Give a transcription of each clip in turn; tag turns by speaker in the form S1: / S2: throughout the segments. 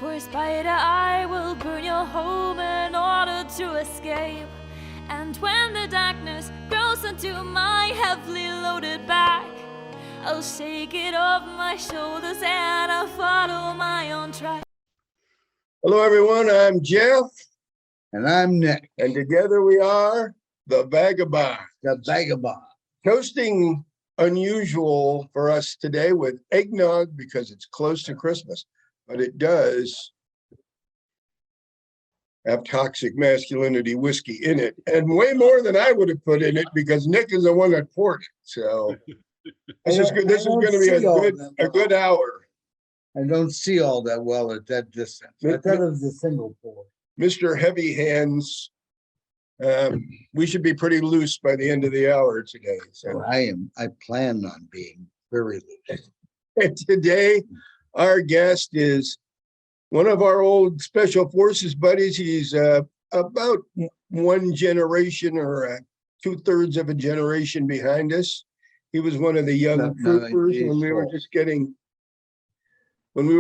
S1: Poor spider, I will burn your home in order to escape. And when the darkness grows into my heavily loaded back, I'll shake it off my shoulders and I'll follow my own track.
S2: Hello, everyone. I'm Jeff.
S3: And I'm Nick.
S2: And together we are the Vagabond.
S3: The Vagabond.
S2: Toasting unusual for us today with eggnog because it's close to Christmas, but it does have toxic masculinity whiskey in it, and way more than I would have put in it because Nick is the one that poured it. So this is good. This is going to be a good hour.
S3: I don't see all that well at that distance. I thought it was a single pour.
S2: Mr. Heavy Hands, we should be pretty loose by the end of the hour today. So
S3: I plan on being very loose.
S2: And today, our guest is one of our old Special Forces buddies. He's about one generation or 2/3 of a generation behind us. He was one of the young troopers when we were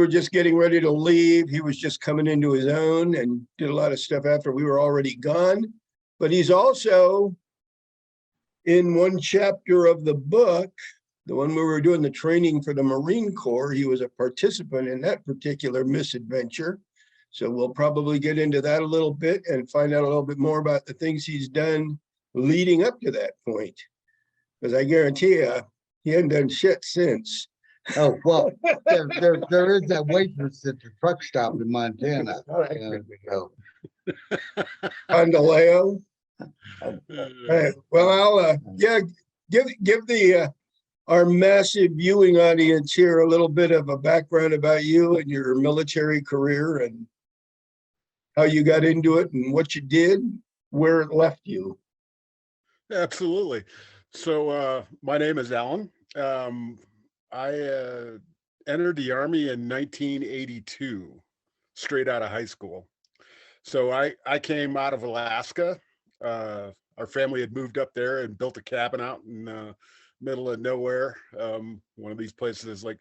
S2: just getting ready to leave. He was just coming into his own and did a lot of stuff after we were already gone. But he's also in one chapter of the book, the one where we were doing the training for the Marine Corps. He was a participant in that particular misadventure. So we'll probably get into that a little bit and find out a little bit more about the things he's done leading up to that point. Because I guarantee you, he hadn't done shit since.
S3: Oh, well, there is that waitress at the truck stop in Montana.
S2: Andaleo. Well, I'll give the our massive viewing audience here a little bit of a background about you and your military career and how you got into it and what you did, where it left you.
S4: Absolutely. So my name is Alan. I entered the Army in 1982, straight out of high school. So I came out of Alaska. Our family had moved up there and built a cabin out in middle of nowhere. One of these places like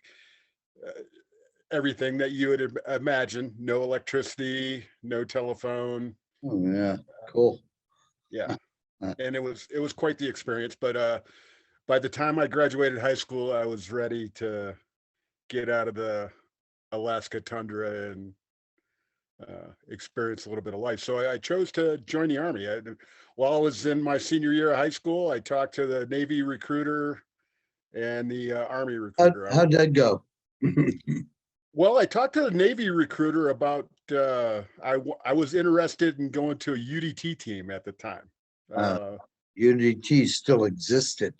S4: everything that you would imagine. No electricity, no telephone.
S3: Oh, yeah, cool.
S4: Yeah, and it was quite the experience. But by the time I graduated high school, I was ready to get out of the Alaska tundra and experience a little bit of life. So I chose to join the Army. While I was in my senior year of high school, I talked to the Navy recruiter and the Army recruiter.
S3: How'd that go?
S4: Well, I talked to the Navy recruiter about I was interested in going to a UDT team at the time.
S3: UDT still existed.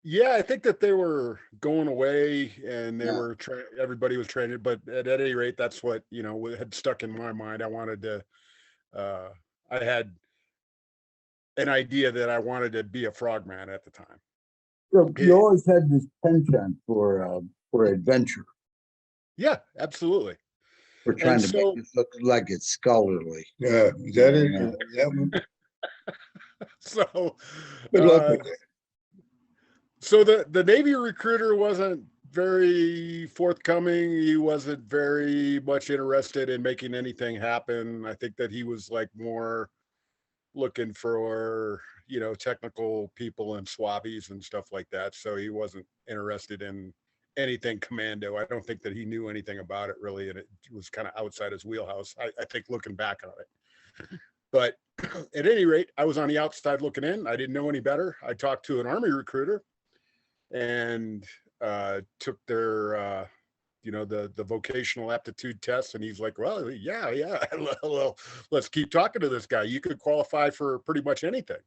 S4: Yeah, I think that they were going away and they were everybody was training, but at any rate, that's what, had stuck in my mind. I wanted to, I had an idea that I wanted to be a frogman at the time.
S3: So you always had this penchant for adventure.
S4: Yeah, absolutely.
S3: We're trying to make it look like it's scholarly.
S2: Yeah, is that it? Yeah. That one?
S4: So
S2: good luck with it.
S4: So the Navy recruiter wasn't very forthcoming. He wasn't very much interested in making anything happen. I think that he was like more looking for, technical people and swabbies and stuff like that. So he wasn't interested in anything commando. I don't think that he knew anything about it really. And it was kind of outside his wheelhouse, I think, looking back on it. But at any rate, I was on the outside looking in. I didn't know any better. I talked to an Army recruiter and took their the vocational aptitude test, and he's like, well, yeah well, let's keep talking to this guy. You could qualify for pretty much anything.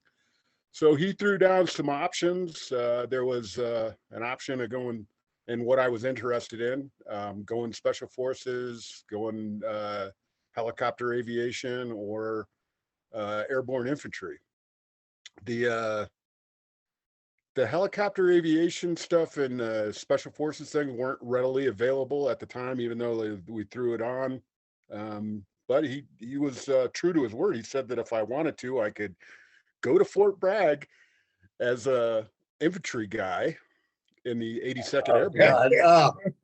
S4: So he threw down some options. There was an option of going in what I was interested in, going special forces, going helicopter aviation, or airborne infantry. The helicopter aviation stuff and special forces thing weren't readily available at the time, even though we threw it on. But he was true to his word. He said that if I wanted to, I could go to Fort Bragg as a infantry guy in the 82nd Airborne.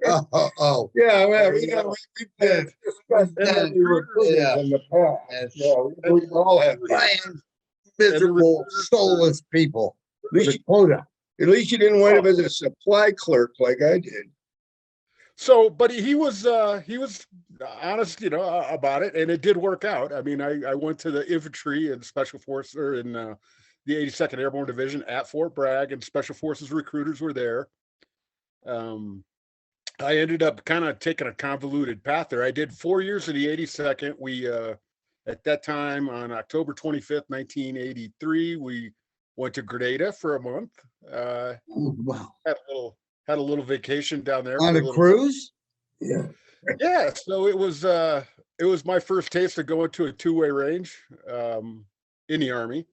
S3: God, oh.
S2: Yeah, well, we discussed
S3: Yeah.
S2: recruiters in the past. Yeah, we all have.
S3: Ryan, miserable, soulless people.
S2: At least,
S3: The quota.
S2: at least you didn't wind up as a supply clerk like I did.
S4: So, but he was honest, about it, and it did work out. I mean, I went to the infantry and special force, or in the 82nd Airborne Division at Fort Bragg, and special forces recruiters were there. I ended up kind of taking a convoluted path there. I did 4 years in the 82nd. We at that time on October 25th, 1983, we went to Grenada for a month.
S3: Wow.
S4: Had a little vacation down there
S3: On
S4: for
S3: a
S4: little
S3: cruise?
S2: Yeah.
S4: Yeah, so it was my first taste of going to a two-way range in the Army.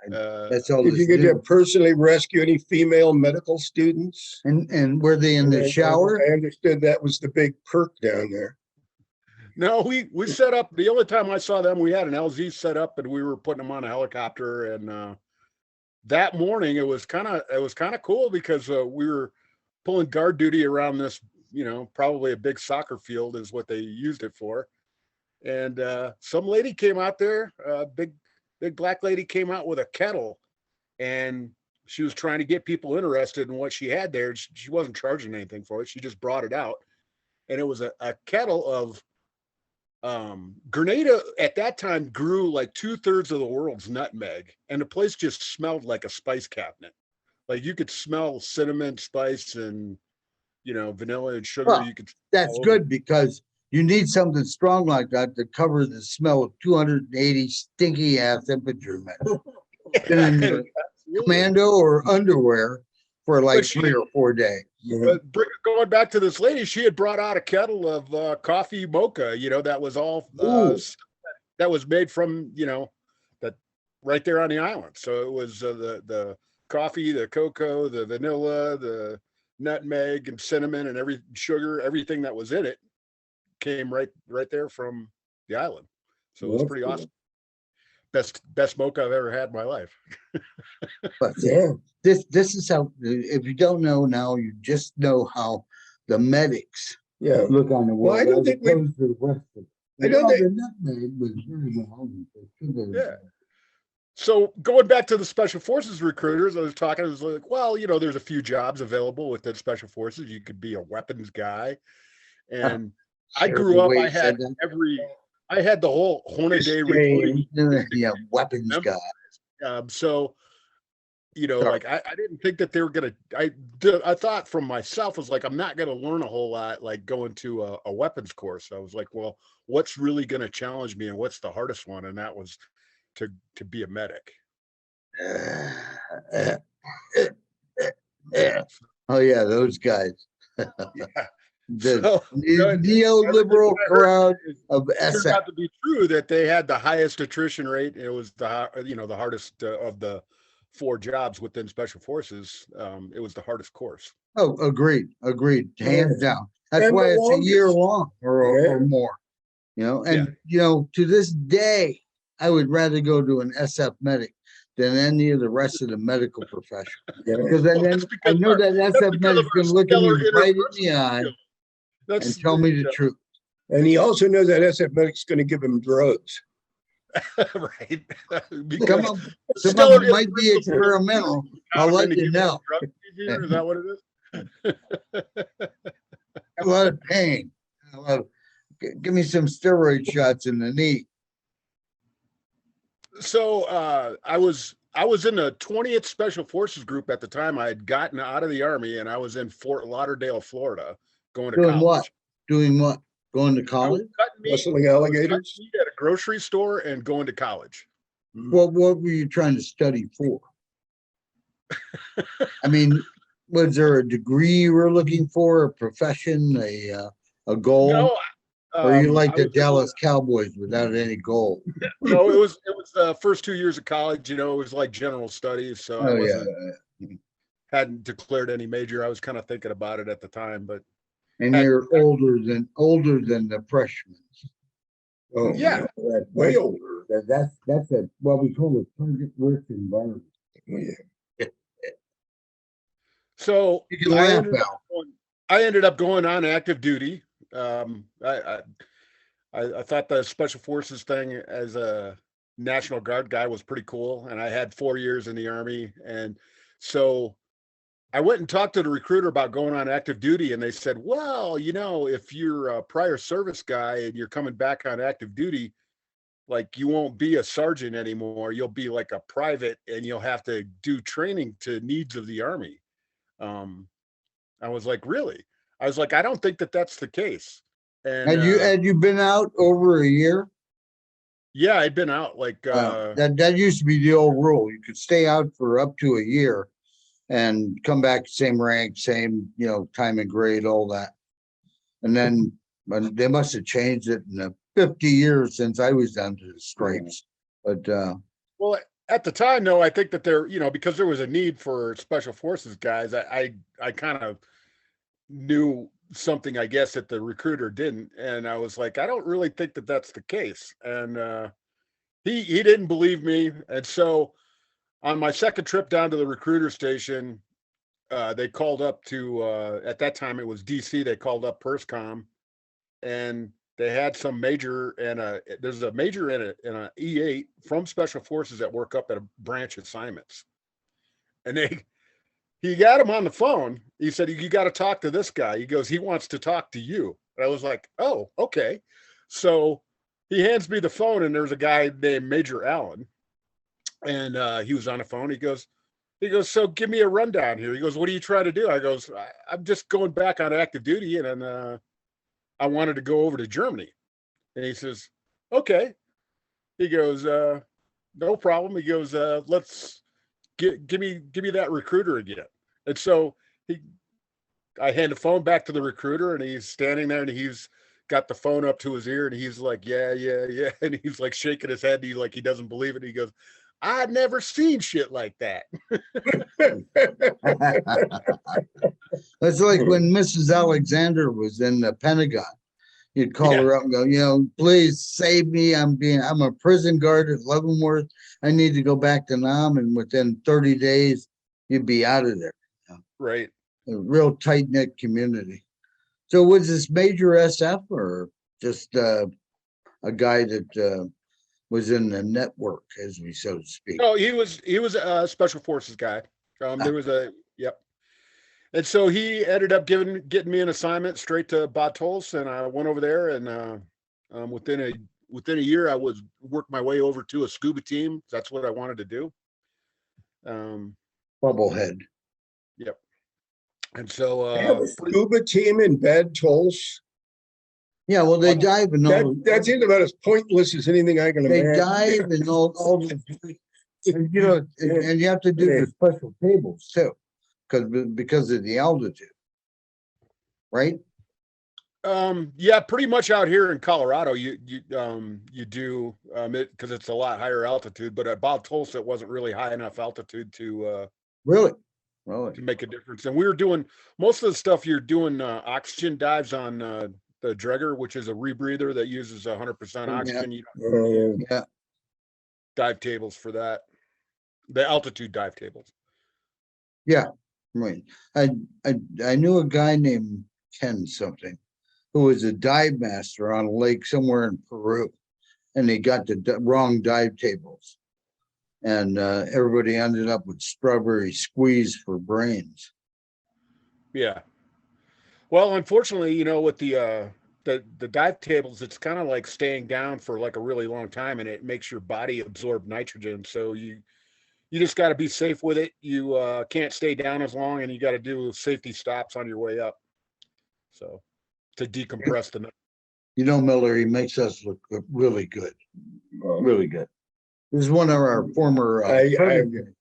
S3: That's all.
S2: Did you get to personally rescue any female medical students?
S3: And were they in the shower?
S2: I understood that was the big perk down there.
S4: No, we set up, the only time I saw them, we had an LZ set up and we were putting them on a helicopter. And that morning it was kind of cool because we were pulling guard duty around this, probably a big soccer field is what they used it for. And some lady came out there, big black lady came out with a kettle, and she was trying to get people interested in what she had there. She wasn't charging anything for it. She just brought it out. And it was a kettle of Grenada at that time grew like 2/3 of the world's nutmeg, and the place just smelled like a spice cabinet. Like you could smell cinnamon, spice, and vanilla and sugar.
S3: Well,
S4: You could.
S3: That's good because you need something strong like that to cover the smell of 280 stinky ass infantrymen. Been in your commando or underwear for like 3 or 4 days.
S4: But going back to this lady, she had brought out a kettle of coffee mocha, that was all that was made from, that right there on the island. So it was the coffee, the cocoa, the vanilla, the nutmeg and cinnamon and everything that was in it came right there from the island. So it was pretty awesome. Best mocha I've ever had in my life.
S3: But this is how, if you don't know now, you just know how the medics look on the world.
S2: Well, I don't think
S3: the rest of
S2: I don't think
S3: the nutmeg was very well.
S4: Yeah. So going back to the special forces recruiters, I was like, well, there's a few jobs available within special forces. You could be a weapons guy. And I grew up, I had the whole Hornaday recruiting.
S3: Yeah, weapons guy.
S4: So, like I didn't think that they were going to, I thought from myself, was like, I'm not going to learn a whole lot, like going to a weapons course. I was like, well, what's really going to challenge me and what's the hardest one? And that was to be a medic.
S3: Oh yeah, those guys.
S4: Yeah.
S3: The neoliberal crowd of
S4: It turned
S3: SF.
S4: out to be true that they had the highest attrition rate. It was the hardest of the 4 jobs within special forces. It was the hardest course.
S3: Oh, agreed, hands down. That's why it's a year long or more. And to this day, I would rather go to an SF medic than any of the rest of the medical profession. Because I know that SF medic's going to look at me right in the eye and tell me the truth.
S2: And he also knows that SF medic's going to give him drugs.
S4: Right.
S3: Some of them might be experimental. I'll let you know.
S4: Is that what it is?
S3: A lot of pain. Give me some steroid shots in the knee.
S4: So I was in the 20th Special Forces group at the time. I had gotten out of the Army and I was in Fort Lauderdale, Florida, going to college.
S3: Doing what? Going to college?
S2: Whistling alligators?
S4: At a grocery store and going to college.
S3: What were you trying to study for? I mean, was there a degree you were looking for, a profession, a goal?
S4: No.
S3: Or you like the Dallas Cowboys without any goal?
S4: No, it was the first 2 years of college. It was like general studies. So hadn't declared any major. I was kind of thinking about it at the time, but.
S3: And you're older than the freshmen.
S2: Oh
S4: yeah,
S2: way older.
S3: That's what we call a target rich environment.
S2: Yeah.
S4: So
S3: You can laugh now.
S4: I ended up going on active duty. I thought the special forces thing as a National Guard guy was pretty cool, and I had 4 years in the Army, and so I went and talked to the recruiter about going on active duty, and they said, well, if you're a prior service guy and you're coming back on active duty, like you won't be a sergeant anymore. You'll be like a private, and you'll have to do training to needs of the Army. Um, I was like, really? I was like, I don't think that that's the case. And
S3: Had you been out over a year?
S4: yeah, I'd been out like
S3: That used to be the old rule. You could stay out for up to a year and come back same rank, same time and grade, all that. And then they must have changed it in the 50 years since I was down to the stripes. But
S4: well, at the time, no, I think that there, because there was a need for special forces guys, I kind of knew something, I guess, that the recruiter didn't, and I was like, I don't really think that that's the case, and he didn't believe me, and so on my second trip down to the recruiter station, they called up to at that time it was DC. They called up PERSCOM, and they had some major and there's a major in a E8 from Special Forces that work up at a branch assignments, and he got him on the phone. He said, you got to talk to this guy. He goes, he wants to talk to you. And I was like, oh, okay. So he hands me the phone, and there's a guy named Major Allen, and he was on the phone. He goes, so give me a rundown here. He goes, what are you trying to do? I goes, I'm just going back on active duty, and I wanted to go over to Germany. And he says, okay. He goes, no problem. He goes, let's give me that recruiter again. And so I hand the phone back to the recruiter, and he's standing there, and he's got the phone up to his ear, and he's like, yeah. And he's like shaking his head. He doesn't believe it. He goes, I'd never seen shit like that.
S3: That's like when Mrs. Alexander was in the Pentagon. You'd call her up and go, please save me. I'm a prison guard at Leavenworth. I need to go back to Nam, and within 30 days, you'd be out of there.
S4: Right.
S3: A real tight-knit community. So was this Major SF or just a guy that was in the network, as we so to speak?
S4: No, he was a Special Forces guy. There was and so he ended up getting me an assignment straight to Bad Tolz, and I went over there, and within a year I was worked my way over to a scuba team. That's what I wanted to do.
S3: Bubblehead.
S4: Yep. And so
S2: They have a scuba team in Bad Tolz.
S3: Yeah, well, they dive and all.
S2: That seems about as pointless as anything I can
S3: They
S2: imagine.
S3: dive and all the, and you have to do the special tables too, because of the altitude, right?
S4: Yeah, pretty much out here in Colorado, you do it because it's a lot higher altitude, but at Bad Tolz it wasn't really high enough altitude to
S3: Really?
S4: to make a difference. And we were doing most of the stuff. You're doing oxygen dives on the Dregger, which is a rebreather that uses 100% oxygen.
S3: Yeah.
S4: Dive tables for that, the altitude dive tables.
S3: Yeah, right. I knew a guy named Ken something who was a dive master on a lake somewhere in Peru, and he got the wrong dive tables, and everybody ended up with strawberry squeeze for brains.
S4: Yeah. Well, unfortunately, with the dive tables, it's kind of like staying down for like a really long time, and it makes your body absorb nitrogen. So you just got to be safe with it. You can't stay down as long, and you got to do safety stops on your way up. So to decompress the.
S3: Miller, he makes us look really good. Really good. This is one of our former.
S2: I'm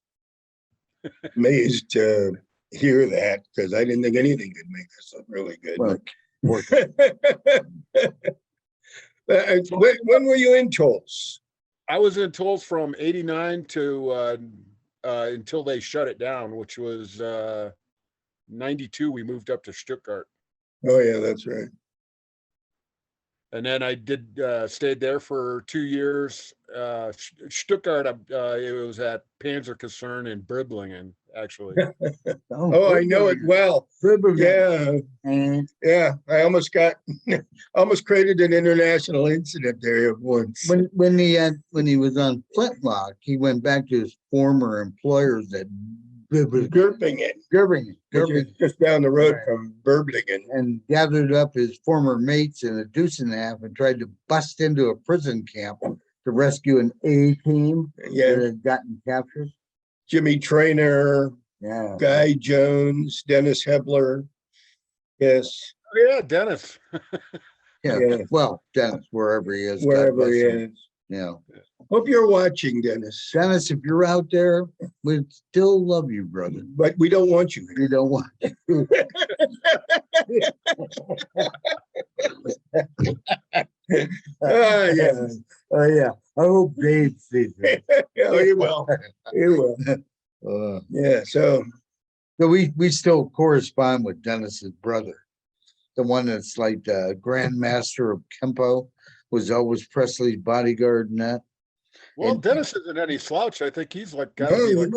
S2: amazed to hear that, because I didn't think anything could make us look really good.
S3: Well,
S2: when were you in Tolz?
S4: I was in Tolz from '89 to until they shut it down, which was '92. We moved up to Stuttgart.
S2: Oh yeah, that's right.
S4: And then I did stayed there for 2 years. Stuttgart, it was at Panzerkaserne in Briblingen, actually.
S2: Oh, I know it well. Yeah, yeah. I almost created an international incident there once.
S3: When he was on Flintlock, he went back to his former employers at
S2: Gerpingen, just down the road from Berblingen,
S3: and gathered up his former mates in a deuce and a half and tried to bust into a prison camp to rescue an A team that had gotten captured.
S2: Jimmy Traynor,
S3: Yeah,
S2: Guy Jones, Dennis Hebler. Yes.
S4: Oh, yeah, Dennis.
S3: yeah. Well, Dennis, wherever he is,
S2: Wherever he is.
S3: Yeah.
S2: Hope you're watching, Dennis.
S3: Dennis, if you're out there, we still love you, brother.
S2: But we don't want you.
S3: We don't want you.
S2: Yeah.
S3: Oh yeah. I hope Dave sees it.
S2: Yeah, he will. He will. Yeah. So
S3: we still correspond with Dennis's brother, the one that's like the grandmaster of Kempo, was always Presley's bodyguard and that.
S4: Well,
S3: And-
S4: Dennis isn't any slouch. I think he's like got to
S2: No,
S4: be like.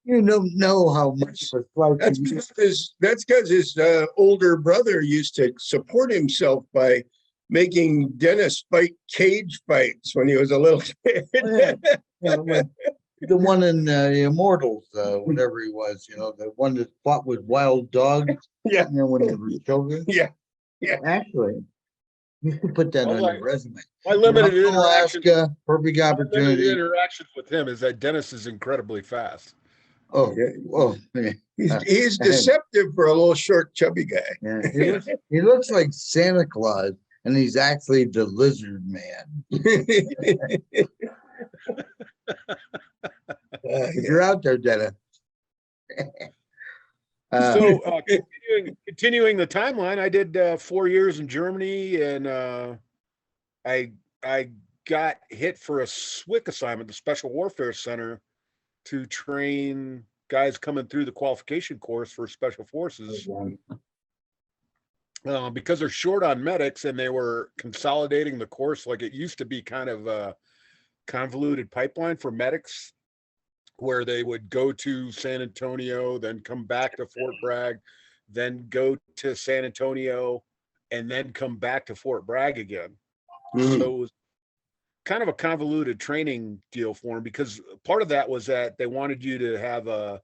S3: You don't know how much of a slouch
S2: that's
S3: he is.
S2: because his older brother used to support himself by making Dennis fight cage fights when he was a little kid.
S3: Yeah, like the one in Immortals, whatever he was, the one that fought with wild dogs.
S2: Yeah.
S3: When they were children.
S2: Yeah.
S3: Actually, you could put that
S4: Well,
S3: on
S4: like,
S3: your resume.
S4: My limited interactions,
S3: Alaska, perfect
S4: my limited
S3: opportunity.
S4: interactions with him is that Dennis is incredibly fast.
S3: Oh,
S2: Yeah.
S3: well, man.
S2: He's deceptive for a little short, chubby guy.
S3: Yeah, he looks like Santa Claus, and he's actually the lizard man. If you're out there, Dennis.
S4: So continuing the timeline, I did 4 years in Germany, and I got hit for a SWIC assignment, the Special Warfare Center, to train guys coming through the qualification course for Special Forces. Because they're short on medics, and they were consolidating the course. Like, it used to be kind of a convoluted pipeline for medics, where they would go to San Antonio, then come back to Fort Bragg, then go to San Antonio, and then come back to Fort Bragg again. So it was kind of a convoluted training deal for them, because part of that was that they wanted you to have a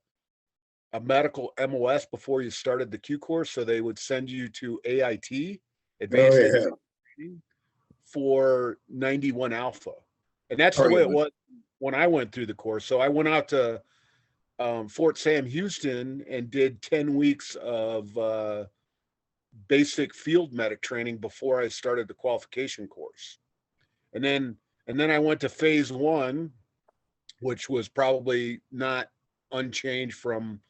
S4: medical MOS before you started the Q course. So they would send you to AIT, Advanced Training, for 91 Alpha. And that's the way it was when I went through the course. So I went out to Fort Sam Houston and did 10 weeks of basic field medic training before I started the qualification course. And then I went to phase 1, which was probably not unchanged from,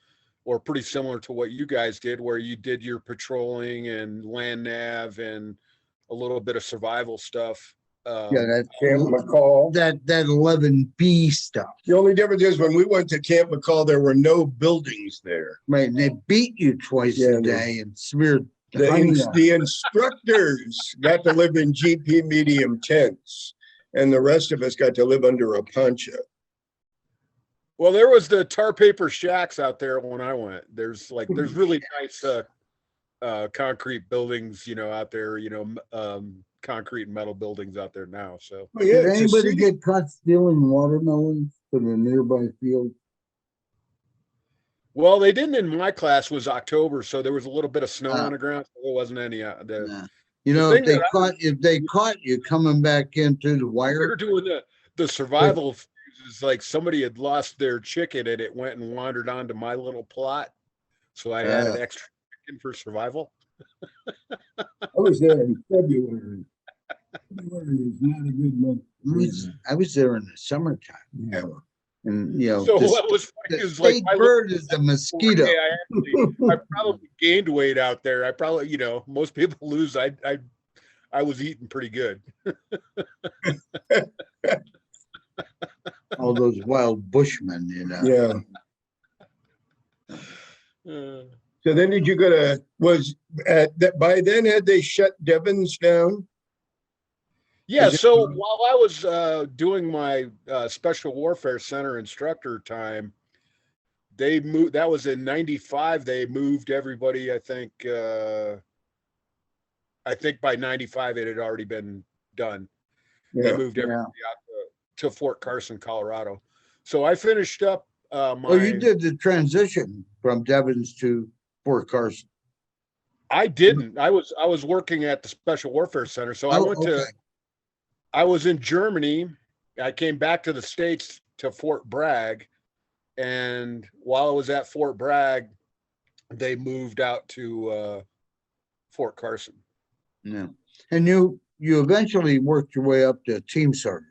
S4: or pretty similar to what you guys did, where you did your patrolling and land nav and a little bit of survival stuff.
S3: That
S2: Camp McCall.
S3: That 11B stuff.
S2: The only difference is when we went to Camp McCall, there were no buildings there.
S3: Right, and they beat you twice a day and smeared
S2: The instructors got to live in GP medium tents, and the rest of us got to live under a poncho.
S4: Well, there was the tar paper shacks out there when I went. There's really nice concrete buildings, out there, concrete and metal buildings out there now. So
S3: did anybody get caught stealing watermelons from the nearby field?
S4: Well, they didn't in my class. It was October, so there was a little bit of snow on the ground. So there wasn't any.
S3: If they caught you coming back into the wire,
S4: we were doing the survival. It's like somebody had lost their chicken and it went and wandered onto my little plot, so I had an extra chicken for survival.
S2: I was there in February. February is not a good month.
S3: I was there in the summertime.
S2: Yeah.
S3: And
S4: so what was funny is like
S3: my bird is the mosquito.
S4: I probably gained weight out there. I probably, most people lose. I was eating pretty good.
S3: All those wild bushmen,
S2: Yeah. So then did you go to, by then had they shut Devon's down?
S4: Yeah, so while I was doing my Special Warfare Center instructor time, they moved, that was in 95. They moved everybody, I think by 95 it had already been done. They
S2: Yeah.
S4: moved
S3: Yeah.
S4: everybody out to Fort Carson, Colorado. So I finished up
S3: Oh, you did the transition from Devens to Fort Carson.
S4: I didn't. I was working at the Special Warfare Center. So
S3: Oh, okay.
S4: I was in Germany. I came back to the States to Fort Bragg. And while I was at Fort Bragg, they moved out to Fort Carson.
S3: Yeah. And you eventually worked your way up to team sergeant.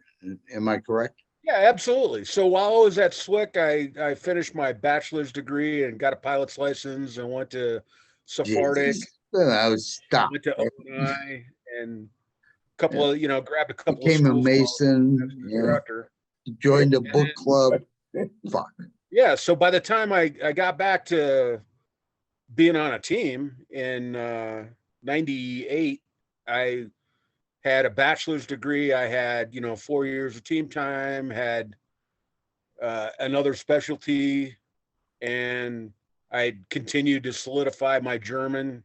S3: Am I correct?
S4: Yeah, absolutely. So while I was at SWIC, I finished my bachelor's degree and got a pilot's license and went to Sephardic.
S3: I was stopped.
S4: Went to ONI and a couple of, grabbed a couple
S3: Became
S4: of
S3: a
S4: schools
S3: Mason.
S4: as an instructor.
S3: Joined a book club. Fuck.
S4: Yeah. So by the time I got back to being on a team in 98, I had a bachelor's degree. I had, 4 years of team time, had another specialty, and I continued to solidify my German,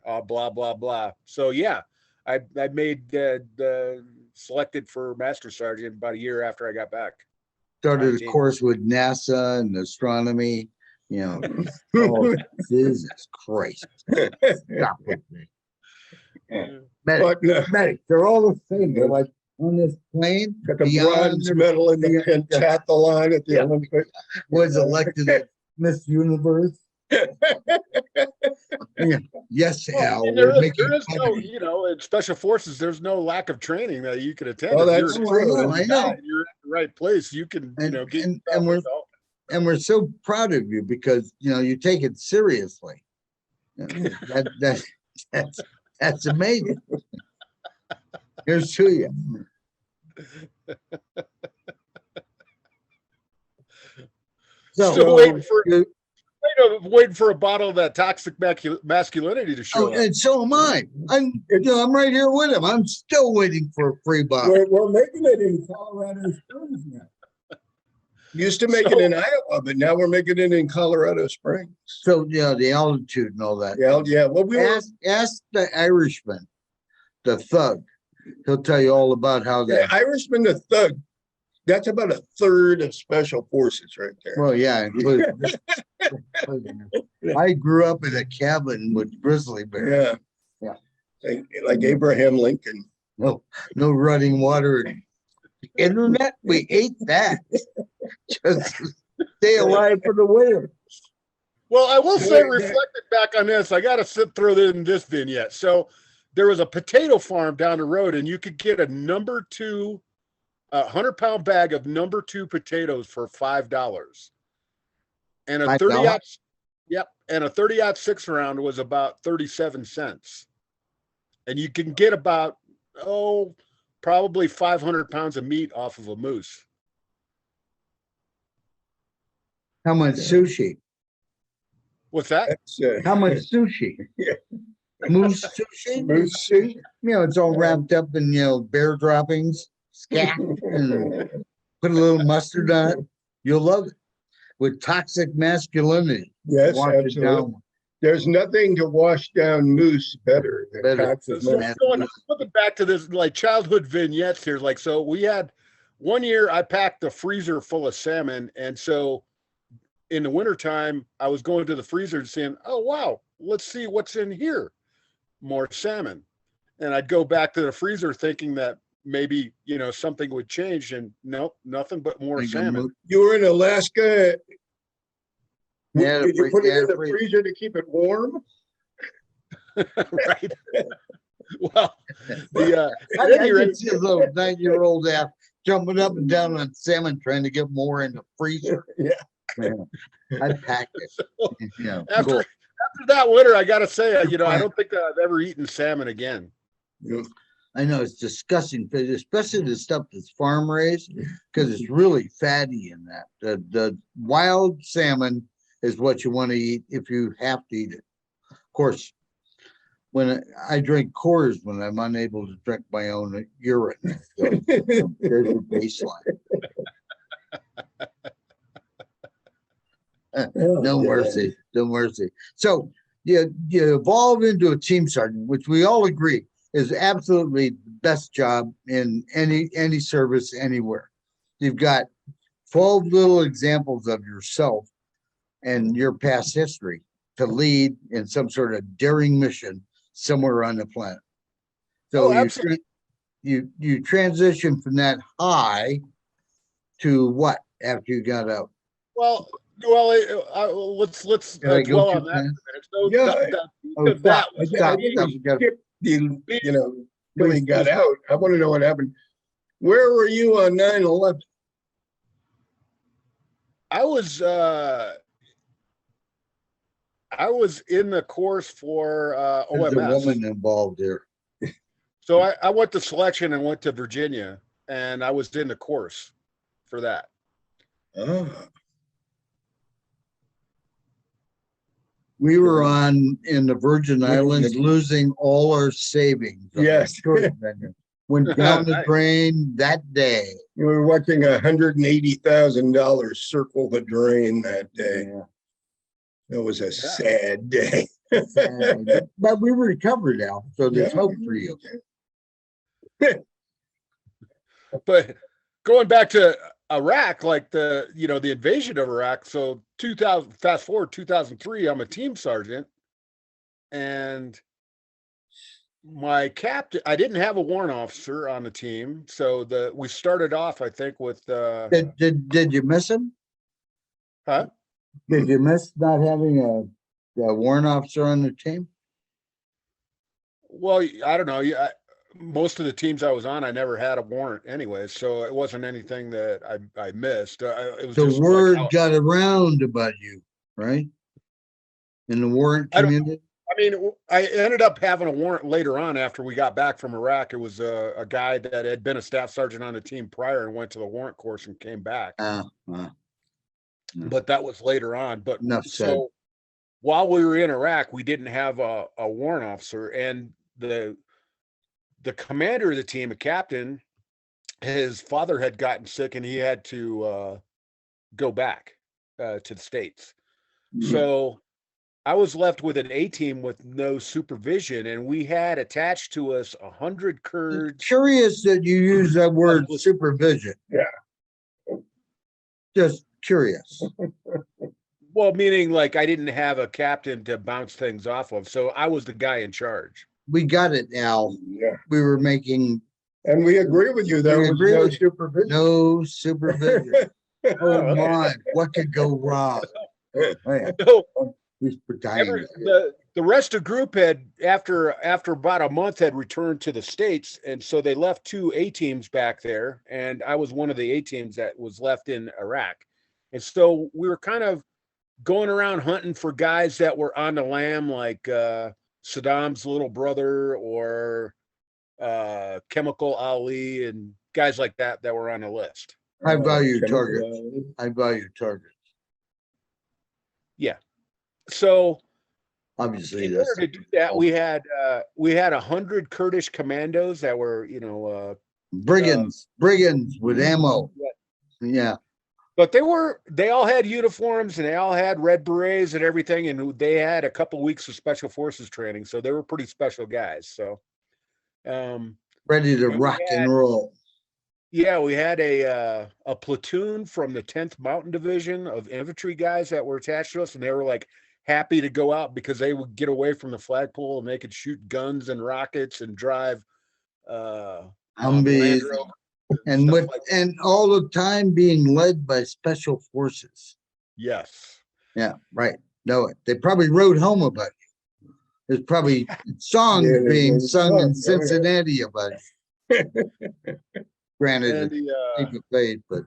S4: blah, blah, blah. So yeah, I made the selected for Master Sergeant about a year after I got back.
S3: Started a course with NASA and astronomy, Oh, Jesus Christ. Stop with me. Medic, they're all the same. They're like on this plane.
S2: Got the bronze medal in the pentathlon at the Olympics.
S3: Was elected as Miss Universe. Yes, Al.
S4: There is no, in special forces, there's no lack of training that you can attend.
S2: Oh, that's true.
S3: I know.
S4: You're at the right place. You can, get
S3: and we're so proud of you because you take it seriously. That's amazing. Here's to you.
S4: Still waiting for a bottle of that toxic masculinity to show up.
S3: And so am I. I'm right here with him. I'm still waiting for a free bottle.
S2: We're making it in Colorado Springs now. Used to make it in Iowa, but now we're making it in Colorado Springs.
S3: So the altitude and all that.
S2: Yeah. Well,
S3: ask the Irishman, the thug. He'll tell you all about how
S2: the Irishman, the thug. That's about a third of special forces right there.
S3: Well, yeah. I grew up in a cabin with grizzly bears.
S2: Yeah. Like Abraham Lincoln.
S3: No running water. Internet, we ate that. Just stay alive for the winter.
S4: Well, I will say, reflecting back on this, I got to throw in this vignette. So there was a potato farm down the road, and you could get a number 2, 100-pound bag of number 2 potatoes for $5, and a 30-aught, and a 30-aught 6 round was about 37 cents, and you can get about probably 500 pounds of meat off of a moose.
S3: How much sushi?
S4: What's that?
S3: How much sushi? Moose sushi?
S2: Moose sushi?
S3: It's all wrapped up in, bear droppings, scat, and put a little mustard on it. You'll love it. With toxic masculinity.
S2: Yes, absolutely. There's nothing to wash down moose better than toxic masculinity.
S4: Looking back to this, like, childhood vignettes here, so we had one year I packed a freezer full of salmon, and so in the wintertime, I was going to the freezer and saying, oh, wow, let's see what's in here. More salmon. And I'd go back to the freezer thinking that maybe, something would change, and nope, nothing but more salmon.
S2: You were in Alaska.
S3: Did
S2: you put it in the freezer to keep it warm?
S4: Right. Well,
S3: I see a little 9-year-old jumping up and down on salmon trying to get more in the freezer.
S2: Yeah.
S3: I packed it.
S4: After that winter, I got to say, I don't think that I've ever eaten salmon again.
S2: Yeah.
S3: I know it's disgusting, especially the stuff that's farm raised, because it's really fatty in that. The wild salmon is what you want to eat if you have to eat it. Of course, when I drink Coors when I'm unable to drink my own urine, so there's your baseline. No mercy, no mercy. So you evolve into a team sergeant, which we all agree is absolutely the best job in any service anywhere. You've got 12 little examples of yourself and your past history to lead in some sort of daring mission somewhere on the planet. So
S4: Oh, absolutely.
S3: you transition from that high to what after you got out?
S4: Well, let's
S3: Did I go
S4: dwell
S3: too
S4: on that
S3: fast?
S4: for a minute. So
S2: Yeah,
S3: Oh,
S4: that
S3: stop,
S4: was
S3: stop,
S2: think
S3: stop.
S2: we
S3: We got-
S2: skipped the, you know, till he
S3: Please,
S2: got out. I want to know what happened. Where were you on 9/11?
S4: I was in the course for
S3: There's a
S4: OMS.
S3: woman involved here.
S4: So I went to selection and went to Virginia, and I was in the course for that.
S2: Oh,
S3: We were on in the Virgin Islands, losing all our savings.
S2: Yes.
S3: Went down the
S4: Nice.
S3: drain that day.
S2: you were watching $180,000 circle the drain that day.
S3: Yeah.
S2: That was a sad day.
S3: But we recovered now, so there's
S2: Yeah.
S3: hope for you.
S4: But going back to Iraq, like the invasion of Iraq. So 2000, fast forward 2003, I'm a team sergeant, and my captain, I didn't have a warrant officer on the team, so we started off, I think, with
S3: Did you miss him?
S4: huh?
S3: Did you miss not having a warrant officer on the team?
S4: Well, I don't know. Most of the teams I was on, I never had a warrant anyway, so it wasn't anything that I missed. It was
S3: The
S4: just
S3: word
S4: like
S3: got around about you, right? In the warrant
S4: I don't-
S3: community.
S4: I mean, I ended up having a warrant later on after we got back from Iraq. It was a guy that had been a staff sergeant on the team prior and went to the warrant course and came back. But that was later on. But
S3: Enough said.
S4: so while we were in Iraq, we didn't have a warrant officer, and the commander of the team, a captain, his father had gotten sick and he had to go back to the States. So I was left with an A team with no supervision, and we had attached to us 100 Kurds.
S3: Curious that you use that word supervision.
S2: Yeah.
S3: Just curious.
S4: Well, meaning like I didn't have a captain to bounce things off of, so I was the guy in charge.
S3: We got it, Al.
S2: Yeah.
S3: We were making
S2: And we agree with you. There
S3: We
S2: was
S3: agree
S2: no
S3: with you.
S2: supervision.
S3: no supervision. Oh
S4: okay.
S3: my, what could go wrong? Man,
S4: So
S3: he's pretending.
S4: the rest of the group had after about a month had returned to the States, and so they left 2 A teams back there, and I was one of the A teams that was left in Iraq. And so we were kind of going around hunting for guys that were on the lam, like Saddam's little brother or Chemical Ali and guys like that were on the list.
S3: High value
S2: Chemical
S3: targets.
S2: Ali.
S3: High value targets.
S4: Yeah. So
S3: Obviously,
S4: in
S3: that's
S4: order to do that, we had 100 Kurdish commandos that were,
S3: brigands with ammo. Yeah.
S4: but they all had uniforms and they all had red berets and everything, and they had a couple weeks of special forces training, so they were pretty special guys. So
S3: Ready to
S4: we
S3: rock
S4: had-
S3: and roll.
S4: yeah, we had a platoon from the 10th Mountain Division of infantry guys that were attached to us, and they were like happy to go out because they would get away from the flagpole and they could shoot guns and rockets and drive Land
S3: Humvees.
S4: Rover
S3: And
S4: stuff
S3: with
S4: like
S3: and all the time being led by special forces.
S4: yes.
S3: Yeah, right. Know it. They probably wrote home about you. There's probably songs
S2: Yeah,
S3: being
S2: there's
S3: sung in
S2: songs, oh, yeah.
S3: Cincinnati about you. Granted,
S4: And
S3: it's a fade, but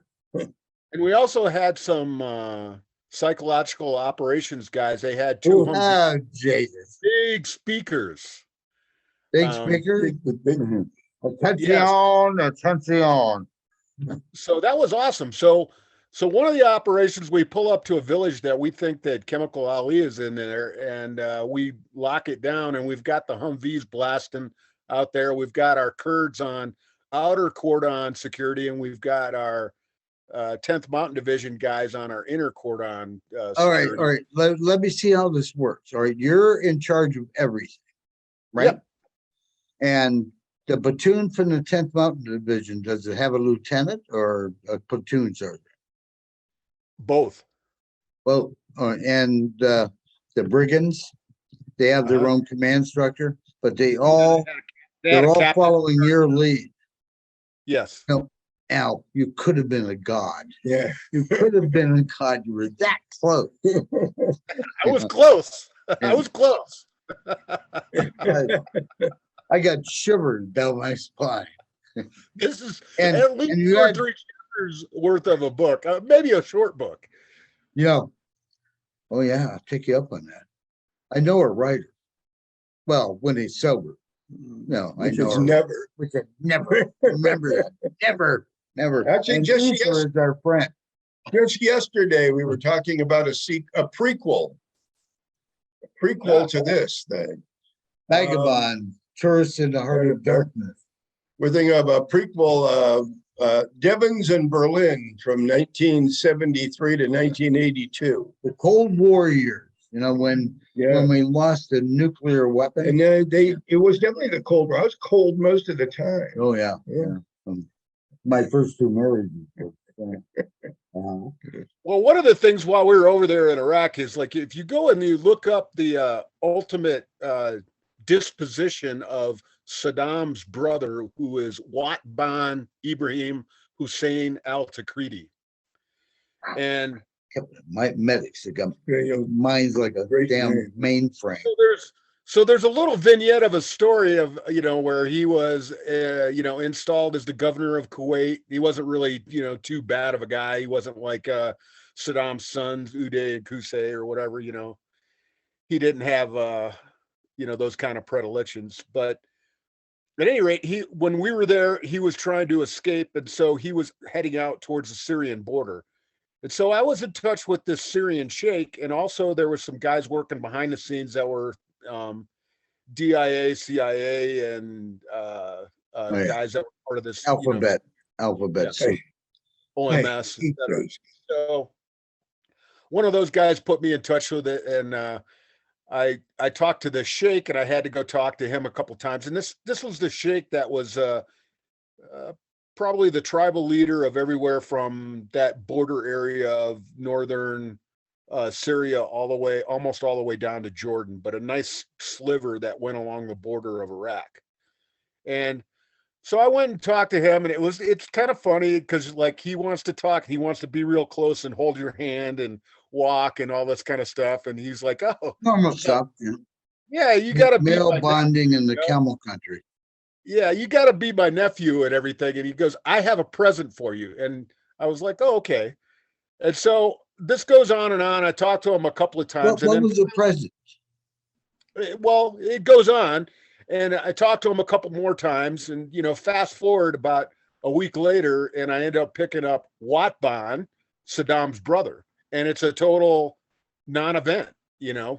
S4: and we also had some psychological operations guys. They had 2
S3: oh Jesus.
S4: big speakers.
S3: Big
S4: Um,
S3: speaker.
S2: Big,
S3: Attention, attention.
S4: So that was awesome. So one of the operations, we pull up to a village that we think that Chemical Ali is in there, and we lock it down, and we've got the Humvees blasting out there. We've got our Kurds on outer cordon security, and we've got our 10th Mountain Division guys on our inner cordon
S3: All right,
S4: security.
S3: all right. Let me see how this works. All right, you're in charge of everything, right?
S4: Yep.
S3: And the platoon from the 10th Mountain Division, does it have a lieutenant or a platoon sergeant?
S4: Both.
S3: Well, and the brigands, they have their
S4: Uh-huh.
S3: own command structure, but
S4: They had
S3: they're
S4: a
S3: all
S4: captain.
S3: following your lead.
S4: Yes.
S3: No, Al, you could have been a god.
S2: Yeah.
S3: You could have been a god. You were that close.
S4: I was close. I was close.
S3: I got shivers down my spine.
S4: This is
S3: And-
S4: at least
S3: and you
S4: 2 or
S3: had-
S4: 3 chapters worth of a book, maybe a short book.
S3: Yeah. Oh yeah, I'll take you up on that. I know a writer. Well, when he's sober. No, I
S2: Which
S3: know
S2: is
S3: her.
S2: never.
S3: We could never remember that. Never.
S2: Actually,
S3: And
S2: just
S3: Cecil is our friend.
S2: Just yesterday, we were talking about a prequel. A prequel to this thing.
S3: Vagabond, Tourist in the Heart of Darkness.
S2: We're thinking of a prequel of Devons and Berlin from 1973 to 1982.
S3: The Cold War years, when
S2: Yeah.
S3: we lost a nuclear weapon.
S2: And it was definitely the Cold War. I was cold most of the time.
S3: Oh, yeah.
S2: Yeah.
S3: My first 2 marriages.
S4: Well, one of the things while we were over there in Iraq is like if you go and you look up the ultimate disposition of Saddam's brother, who is Watban Ibrahim Hussein al-Takriti. And
S3: My medics, they got
S2: Yeah,
S3: minds like a
S2: Great
S3: damn mainframe.
S4: so there's a little vignette of a story of, where he was, installed as the governor of Kuwait. He wasn't really, too bad of a guy. He wasn't like Saddam's sons, Uday and Qusay or whatever, He didn't have, those kind of predilections. But at any rate, when we were there, he was trying to escape. And so he was heading out towards the Syrian border. And so I was in touch with this Syrian sheikh. And also there were some guys working behind the scenes that were DIA, CIA, and
S3: yeah.
S4: guys that were part of this
S3: Alphabet
S4: Yeah.
S3: soup.
S4: OMS.
S2: Keep
S4: et cetera.
S2: those.
S4: So one of those guys put me in touch with it, and I talked to the sheikh, and I had to go talk to him a couple times. And this was the sheikh that was probably the tribal leader of everywhere from that border area of northern Syria almost all the way down to Jordan, but a nice sliver that went along the border of Iraq. And so I went and talked to him, and it's kind of funny because like he wants to talk, he wants to be real close and hold your hand and walk and all this kind of stuff. And he's like, oh,
S3: Normal stuff.
S4: yeah, you got to be
S3: Male
S4: my
S3: bonding in the
S4: Yeah.
S3: camel country.
S4: yeah, you got to be my nephew and everything. And he goes, I have a present for you. And I was like, oh, okay. And so this goes on and on. I talked to him a couple of times.
S3: What
S4: and
S3: was the present?
S4: well, it goes on. And I talked to him a couple more times. And, fast forward about a week later, and I end up picking up Watban, Saddam's brother. And it's a total non-event,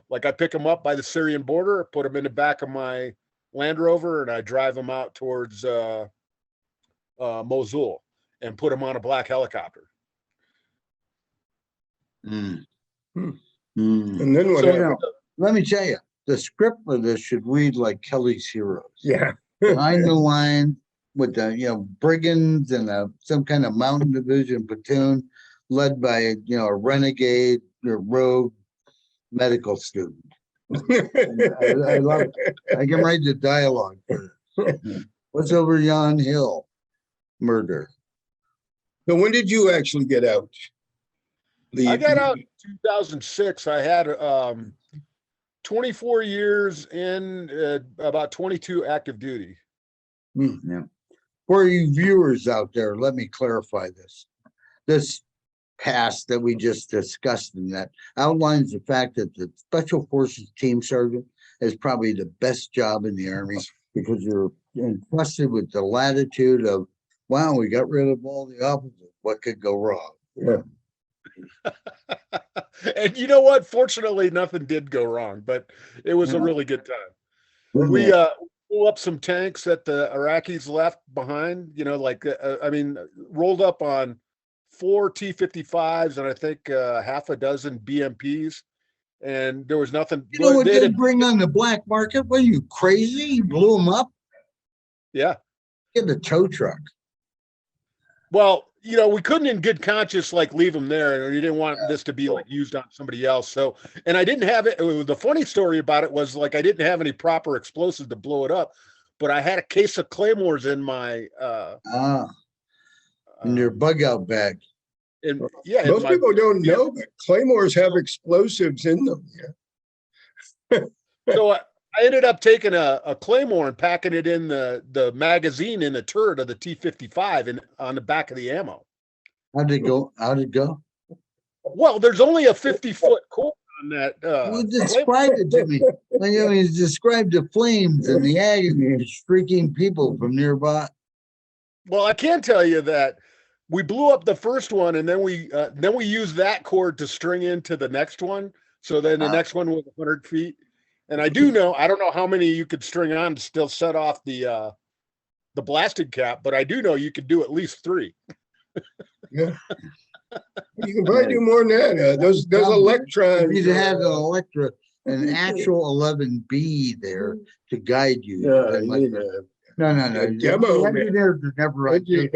S4: like I pick him up by the Syrian border, put him in the back of my Land Rover, and I drive him out towards Mosul and put him on a black helicopter.
S3: Mm.
S2: Hmm.
S3: Mm.
S2: And then what
S4: So,
S2: happened?
S3: Let me tell you, the script for this should read like Kelly's Heroes.
S2: Yeah.
S3: Behind the line with the brigands and some kind of mountain division platoon led by a renegade or rogue medical student. I love it. I can write the dialogue for it. What's over yon hill? Murder.
S2: So when did you actually get out?
S4: I got out in 2006. I had 24 years in, about 22 active duty.
S3: Yeah. For you viewers out there, let me clarify this. This past that we just discussed in that outlines the fact that the Special Forces Team Sergeant is probably the best job in the Army because you're entrusted with the latitude of, wow, we got rid of all the opposites. What could go wrong?
S2: Yeah.
S4: And you know what? Fortunately, nothing did go wrong, but it was a really good time. We blew up some tanks that the Iraqis left behind, rolled up on 4 T-55s and I think half a dozen BMPs, and there was nothing.
S3: You know what they bring on the black market? What are you, crazy? You blew them up?
S4: Yeah.
S3: Get a tow truck.
S4: Well, we couldn't in good conscience like leave them there, and you didn't want this to be like used on somebody else. So, and I didn't have it. The funny story about it was like I didn't have any proper explosives to blow it up, but I had a case of claymores in my
S3: in your bug out bag.
S4: And
S2: most people don't know that claymores have explosives in them. Yeah.
S4: So I ended up taking a claymore and packing it in the magazine in the turret of the T-55 and on the back of the ammo.
S3: How'd it go?
S4: Well, there's only a 50-foot core on that.
S3: You described it to me. You described the flames and the agony of shrieking people from nearby.
S4: Well, I can tell you that we blew up the first one, and then we used that cord to string into the next one. So then the next one was 100 feet. And I don't know how many you could string on to still set off the blasted cap, but I do know you could do at least 3.
S2: Yeah. You can probably do more than that. Those electrons.
S3: You had an actual 11B there to guide you.
S2: Yeah,
S3: No.
S2: Demo
S3: engineers are never right.
S2: You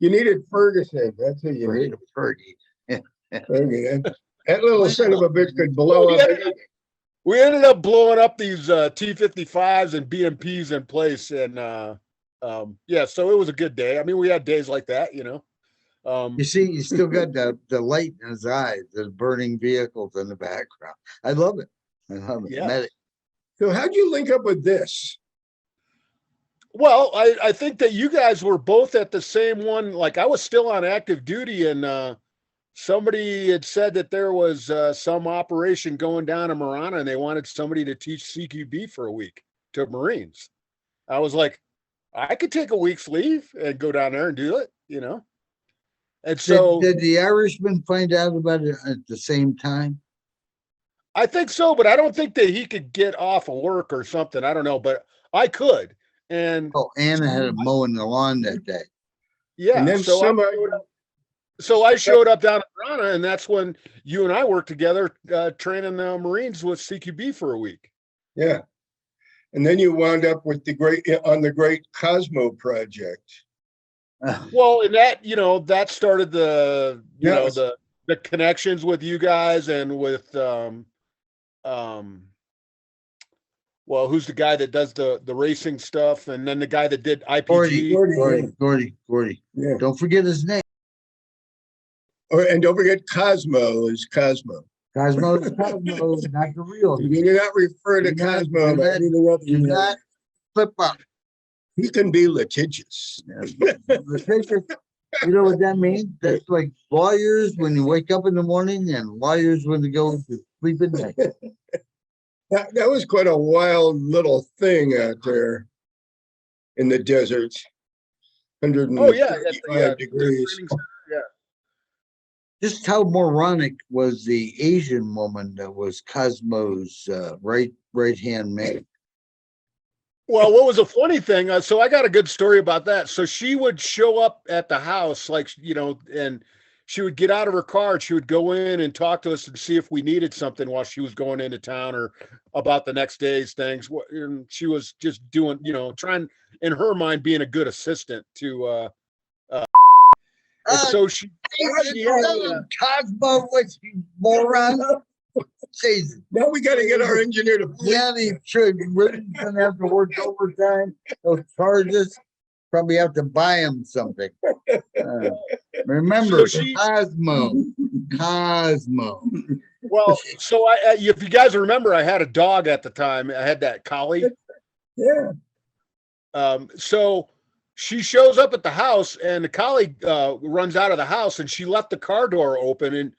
S2: needed Ferguson. That's who you needed.
S3: Fergie.
S2: Fergie. That little son of a bitch could blow up.
S4: We ended up blowing up these T-55s and BMPs in place, and so it was a good day. I mean, we had days like that,
S3: You see, you still got the light in his eyes, the burning vehicles in the background. I love it.
S4: Yeah.
S2: So how'd you link up with this?
S4: Well, I think that you guys were both at the same one. Like I was still on active duty, and somebody had said that there was some operation going down in Marana, and they wanted somebody to teach CQB for a week to Marines. I was like, I could take a week's leave and go down there and do it, And so
S3: did the Irishman find out about it at the same time?
S4: I think so, but I don't think that he could get off of work or something. I don't know, but I could. And
S3: Anna had a mowing the lawn that day.
S4: Yeah.
S2: And then
S4: so I showed up down at Marana, and that's when you and I worked together training the Marines with CQB for a week.
S2: Yeah. And then you wound up with the great Cosmo project.
S4: Well, and that started the the connections with you guys and with who's the guy that does the racing stuff, and then the guy that did IPG.
S3: Gordy.
S2: Yeah.
S3: Don't forget his name.
S2: And don't forget Cosmo is Cosmo.
S3: Cosmo is Cosmo, not the real.
S2: You do not refer to Cosmo by anything else.
S3: Do not flip up.
S2: He can be litigious.
S3: Litigious. You know what that means? That's like lawyers when you wake up in the morning and lawyers when you go to sleep at night.
S2: That was quite a wild little thing out there in the desert. 135 degrees.
S4: Yeah.
S3: Just how moronic was the Asian woman that was Cosmo's right hand man?
S4: Well, what was a funny thing? So I got a good story about that. So she would show up at the house, and she would get out of her car. And she would go in and talk to us and see if we needed something while she was going into town or about the next day's things. And she was just doing, trying in her mind being a good assistant to. So she
S3: Cosmo was moron. Jesus.
S2: Now we got to get our engineer to.
S3: Yeah, he should. We're gonna have to work overtime. Those charges. Probably have to buy him something. Remember,
S4: So
S3: Cosmo.
S4: Well, so if you guys remember, I had a dog at the time. I had that collie.
S2: Yeah.
S4: So she shows up at the house, and the collie runs out of the house, and she left the car door open,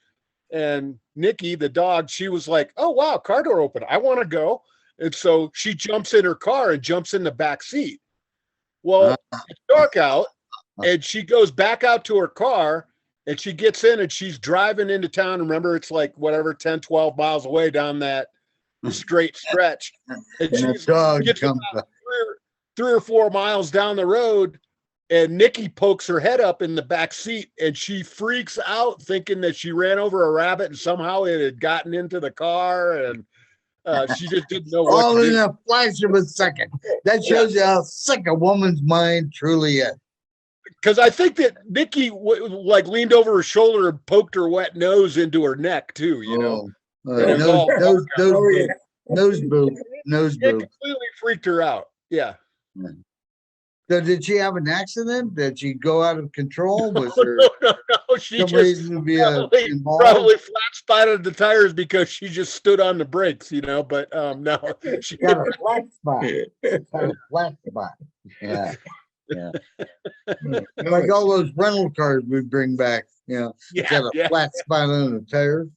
S4: and Nikki, the dog, she was like, "Oh wow, car door open. I want to go." And so she jumps in her car and jumps in the back seat. Well, it's dark out, and she goes back out to her car, and she gets in, and she's driving into town. Remember, it's like 10, 12 miles away down that straight stretch. And
S3: the dog comes up.
S4: 3 or 4 miles down the road, and Nikki pokes her head up in the back seat, and she freaks out, thinking that she ran over a rabbit and somehow it had gotten into the car, and she just didn't know what
S3: All
S4: to
S3: in
S4: do.
S3: a flash of a second. That shows you how sick a woman's mind truly is.
S4: Because I think that Nikki like leaned over her shoulder and poked her wet nose into her neck too. You know,
S3: Nose boob.
S4: It completely freaked her out. Yeah.
S3: So did she have an accident? Did she go out of control? Was there
S4: No. She
S3: some
S4: just
S3: reason to be involved?
S4: probably flat spotted the tires because she just stood on the brakes, you know. But no, she
S3: Got a flat spot. Got a flat spot. Yeah. Like all those rental cars we bring back, you know, got a flat spot on the tires.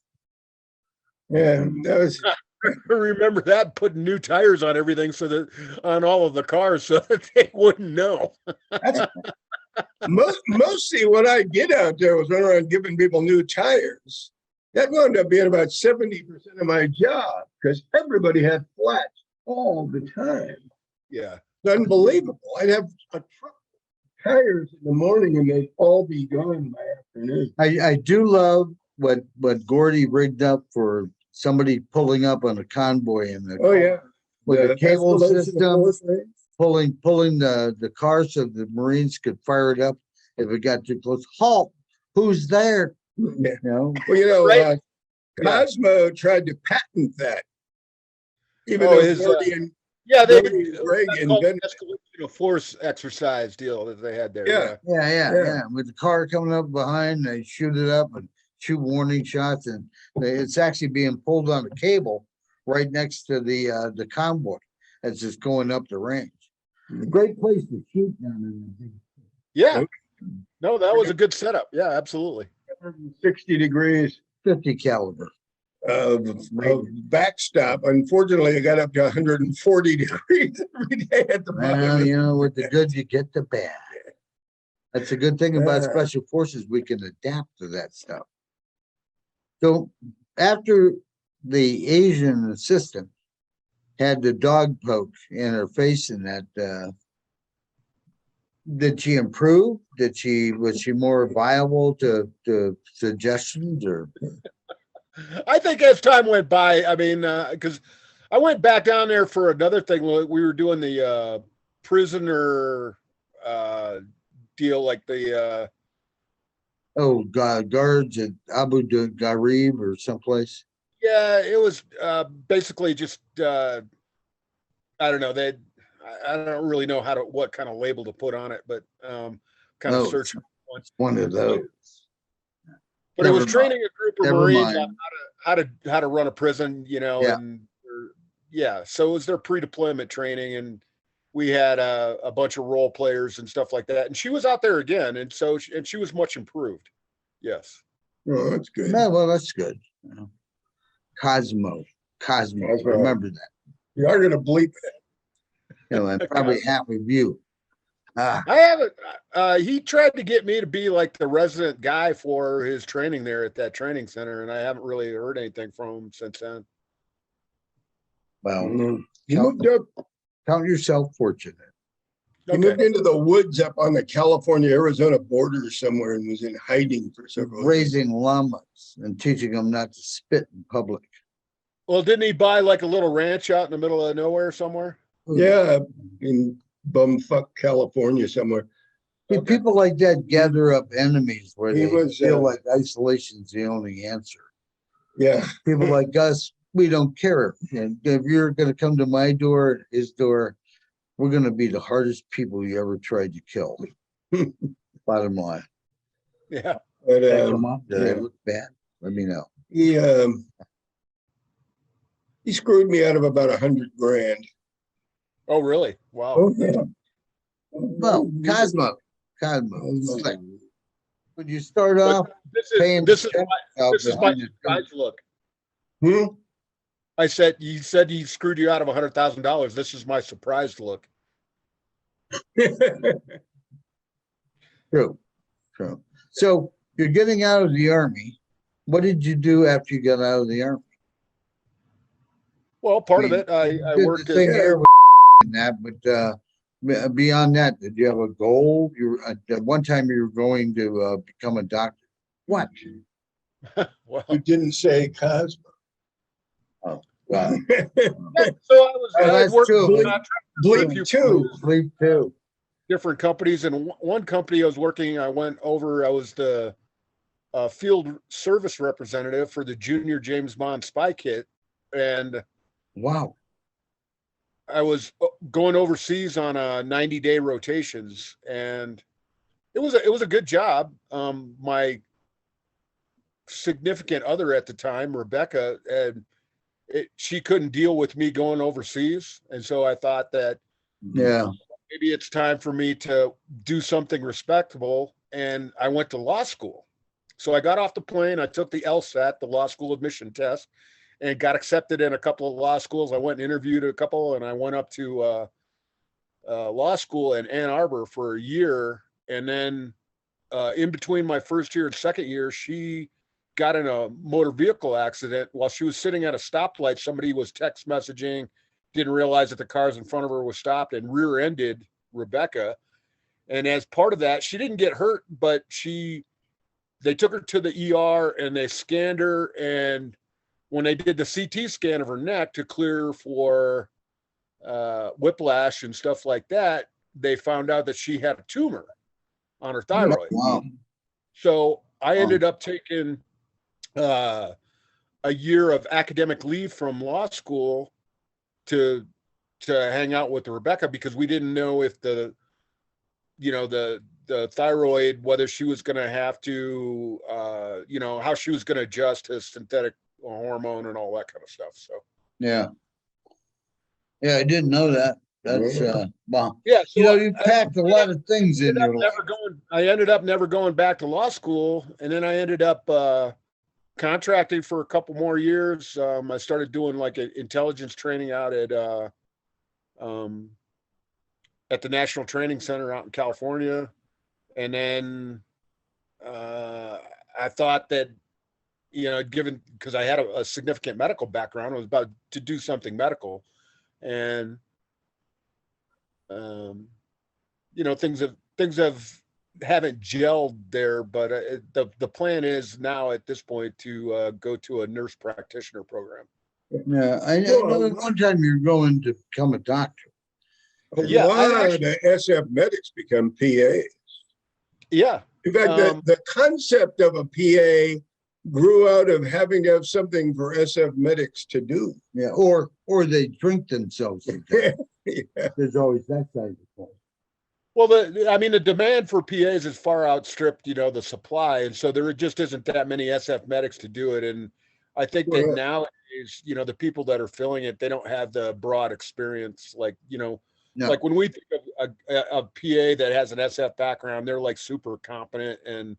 S2: Yeah, that was.
S4: Remember that, putting new tires on everything so that on all of the cars so that they wouldn't know.
S2: Mostly what I did out there was run around giving people new tires. That wound up being about 70% of my job because everybody had flats all the time.
S4: Yeah.
S2: It's unbelievable. I'd have a truck of tires in the morning and they'd all be gone by afternoon.
S3: I do love what Gordy rigged up for somebody pulling up on a convoy in the with the cable system, pulling the car so the Marines could fire it up if it got too close. Halt! Who's there?
S2: Yeah.
S3: You know?
S2: Well, Cosmo tried to patent that. Even though Gordy and Greg invented
S4: escalation of force exercise deal that they had there.
S3: Yeah. With the car coming up behind, they shoot it up and shoot warning shots, and it's actually being pulled on a cable right next to the convoy as it's going up the range. A great place to shoot down there.
S4: Yeah. No, that was a good setup. Yeah, absolutely.
S2: 60 degrees.
S3: 50 caliber.
S2: Of backstop. Unfortunately, it got up to 140 degrees every day at the bottom.
S3: Well, you know, with the good, you get the bad. That's a good thing about special forces. We can adapt to that stuff. So after the Asian assistant had the dog poke in her face and that, did she improve? Was she more viable to suggestions or?
S4: I think as time went by, I mean, because I went back down there for another thing. We were doing the prisoner deal, like the
S3: guards at Abu Ghraib or someplace.
S4: Yeah, it was basically just I don't know. I don't really know what kind of label to put on it, but kind of search
S3: one of those.
S4: But it was training a group of Marines on how to run a prison, you know, and so it was their pre-deployment training, and we had a bunch of role players and stuff like that. And she was out there again, and so she was much improved. Yes.
S2: Oh, that's good.
S3: Yeah, well, that's good. You know. Cosmo. Remember that.
S2: You are going to bleep that.
S3: You know, and probably half of you.
S4: I haven't. He tried to get me to be like the resident guy for his training there at that training center, and I haven't really heard anything from him since then.
S3: Well,
S2: he moved up.
S3: Count yourself fortunate.
S2: He moved into the woods up on the California-Arizona border somewhere and was in hiding for several years.
S3: Raising llamas and teaching them not to spit in public.
S4: Well, didn't he buy like a little ranch out in the middle of nowhere somewhere?
S2: Yeah, in bumfuck California somewhere.
S3: People like that gather up enemies where they feel like isolation's the only answer.
S2: Yeah.
S3: People like us, we don't care. And if you're going to come to my door, his door, we're going to be the hardest people you ever tried to kill. Bottom line.
S4: Yeah.
S2: But,
S3: Did I look bad? Let me know.
S2: He screwed me out of about $100,000.
S4: Oh, really? Wow.
S2: Oh, yeah.
S3: Well, Cosmo. Like, when you start off paying,
S4: this is my surprise look. I said, you said he screwed you out of $100,000. This is my surprised look.
S3: True. So you're getting out of the Army. What did you do after you got out of the Army?
S4: Well, part of it, I worked
S3: in that, but Beyond that, did you have a goal? You at one time you were going to become a doctor. What?
S4: Well,
S2: You didn't say Cosmo.
S3: Oh, wow.
S4: so I
S3: that's
S4: worked
S3: true.
S4: with
S2: Bleep,
S4: contractors for a
S2: bleep
S4: few
S2: too.
S3: Sleep too.
S4: different companies, and one company I was working, I was the field service representative for the Junior James Bond spy kit, and
S3: Wow.
S4: I was going overseas on 90-day rotations, and it was a good job. My significant other at the time, Rebecca, and she couldn't deal with me going overseas, and so I thought that
S3: Yeah.
S4: maybe it's time for me to do something respectable, and I went to law school. So I got off the plane, I took the LSAT, the law school admission test, and got accepted in a couple of law schools. I went and interviewed a couple, and I went up to law school in Ann Arbor for a year. And then in between my first year and second year, she got in a motor vehicle accident while she was sitting at a stoplight. Somebody was text messaging, didn't realize that the cars in front of her was stopped, and rear-ended Rebecca. And as part of that, she didn't get hurt, but they took her to the ER and they scanned her. And when they did the CT scan of her neck to clear for whiplash and stuff like that, they found out that she had a tumor on her thyroid.
S3: Wow.
S4: So I ended up taking a year of academic leave from law school to hang out with Rebecca, because we didn't know if the thyroid, whether she was going to have to, how she was going to adjust to synthetic hormone and all that kind of stuff. So,
S3: Yeah. Yeah, I didn't know that. That's wow.
S4: yeah. So
S3: you packed a lot of things in your life.
S4: I ended up never going back to law school. And then I ended up contracting for a couple more years. I started doing like intelligence training out at the National Training Center out in California. And then I thought that, given, because I had a significant medical background, I was about to do something medical. And, things haven't gelled there, but the plan is now at this point to go to a nurse practitioner program.
S3: Yeah, I know one time you're going to become a doctor.
S2: A lot of SF medics become PAs.
S4: Yeah.
S2: In fact, the concept of a PA grew out of having to have something for SF medics to do.
S3: Yeah, or they drink themselves.
S2: Yeah.
S3: There's always that side of the coin.
S4: Well, the demand for PAs is far outstripped, the supply. And so there just isn't that many SF medics to do it. And I think that nowadays, the people that are filling it, they don't have the broad experience. Like, like when we think of a PA that has an SF background, they're like super competent. And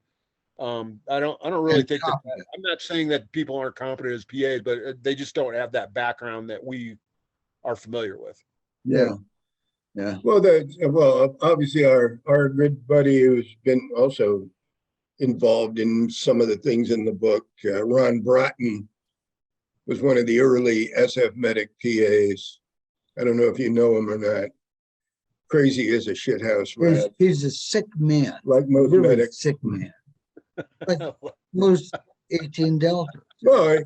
S4: I don't really think that, I'm not saying that people aren't competent as PAs, but they just don't have that background that we are familiar with.
S3: Yeah. Yeah.
S2: Well, obviously our good buddy who's been also involved in some of the things in the book, Ron Broughton, was one of the early SF medic PAs. I don't know if you know him or not. Crazy as a shithouse rat.
S3: He's a sick man.
S2: Like most
S3: really
S2: medics.
S3: Sick man. Like most 18 Delta.
S2: Well,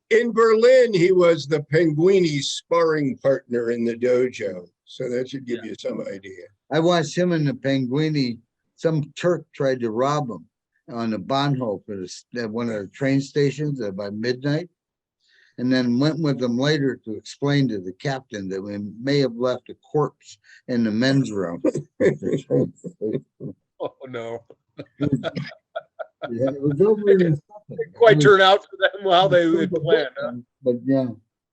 S2: in Berlin, he was the Penguini sparring partner in the dojo. So that should give you some idea.
S3: I watched him in the Penguini. Some Turk tried to rob him on the Bahnhof at one of the train stations by midnight, and then went with them later to explain to the captain that we may have left a corpse in the men's room.
S4: Oh, no.
S3: It was over in
S4: Didn't quite turn out for them how they would plan. Huh?
S3: But yeah,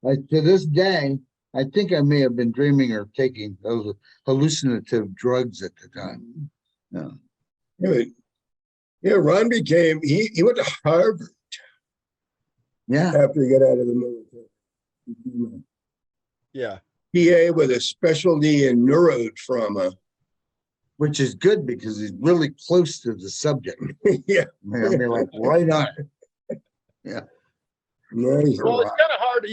S3: to this day, I think I may have been dreaming or taking those hallucinative drugs at the time.
S2: Yeah, Ron he went to Harvard.
S3: Yeah.
S2: After he got out of the military.
S4: Yeah.
S2: PA with a specialty in neurotrauma.
S3: Which is good because he's really close to the subject.
S2: Yeah.
S3: I mean, like right on it. Yeah.
S2: Nice.
S4: Well, it's kind of hard,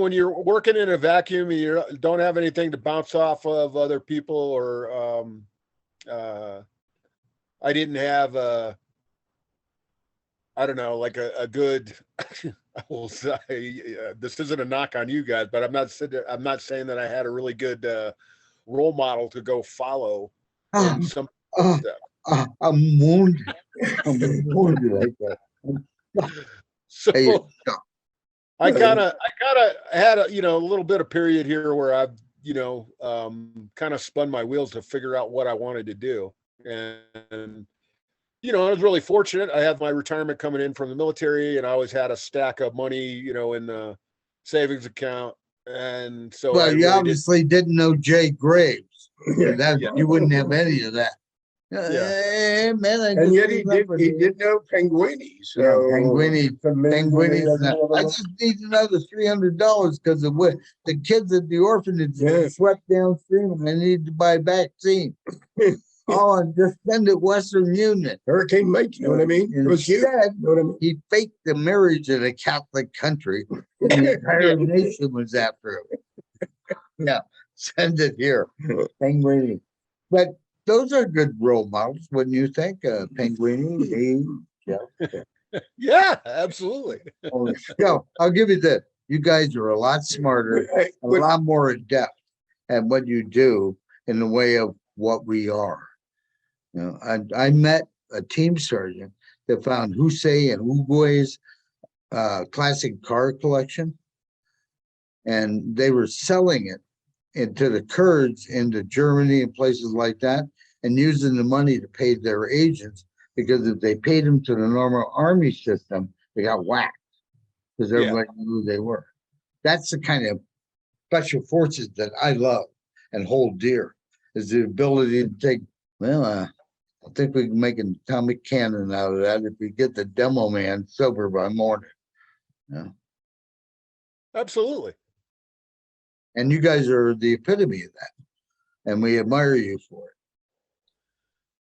S4: when you're working in a vacuum and you don't have anything to bounce off of other people, or I didn't have I don't know, like a good. I will say this isn't a knock on you guys, but I'm not saying that I had a really good role model to go follow in some stuff.
S3: I'm wounded. I'm wounded like that.
S4: So
S3: Hey,
S4: I kind of had a little bit of period here where I've kind of spun my wheels to figure out what I wanted to do, and I was really fortunate. I have my retirement coming in from the military, and I always had a stack of money, in the savings account, and so
S3: well,
S4: I
S3: you
S4: really
S3: obviously didn't know Jay Graves. That
S4: Yeah.
S3: you wouldn't have any of that. Hey, man,
S2: And yet he did know Penguini. So
S3: Penguini. I just need another $300 because of what the kids at the orphanage swept downstream, and I need to buy vaccine. Oh, and just send it Western Union.
S2: Hurricane Mike, you know what I mean? It was huge.
S3: Instead,
S2: You know what I mean?
S3: he faked the marriage in a Catholic country, and the entire nation was after him. Yeah, send it here, Penguini. But those are good role models, wouldn't you think? Penguini, me,
S4: Yeah, absolutely.
S3: No, I'll give you this. You guys are a lot smarter, a lot more adept at what you do in the way of what we are. I met a team sergeant that found Hussein and Uguay's classic car collection, and they were selling it into the Kurds into Germany and places like that, and using the money to pay their agents, because if they paid them to the normal army system, they got whacked because everybody knew who they were. That's the kind of special forces that I love and hold dear, is the ability to take, I think we can make an atomic cannon out of that if we get the demo man sober by morning. Yeah.
S4: Absolutely.
S3: And you guys are the epitome of that. And we admire you for it.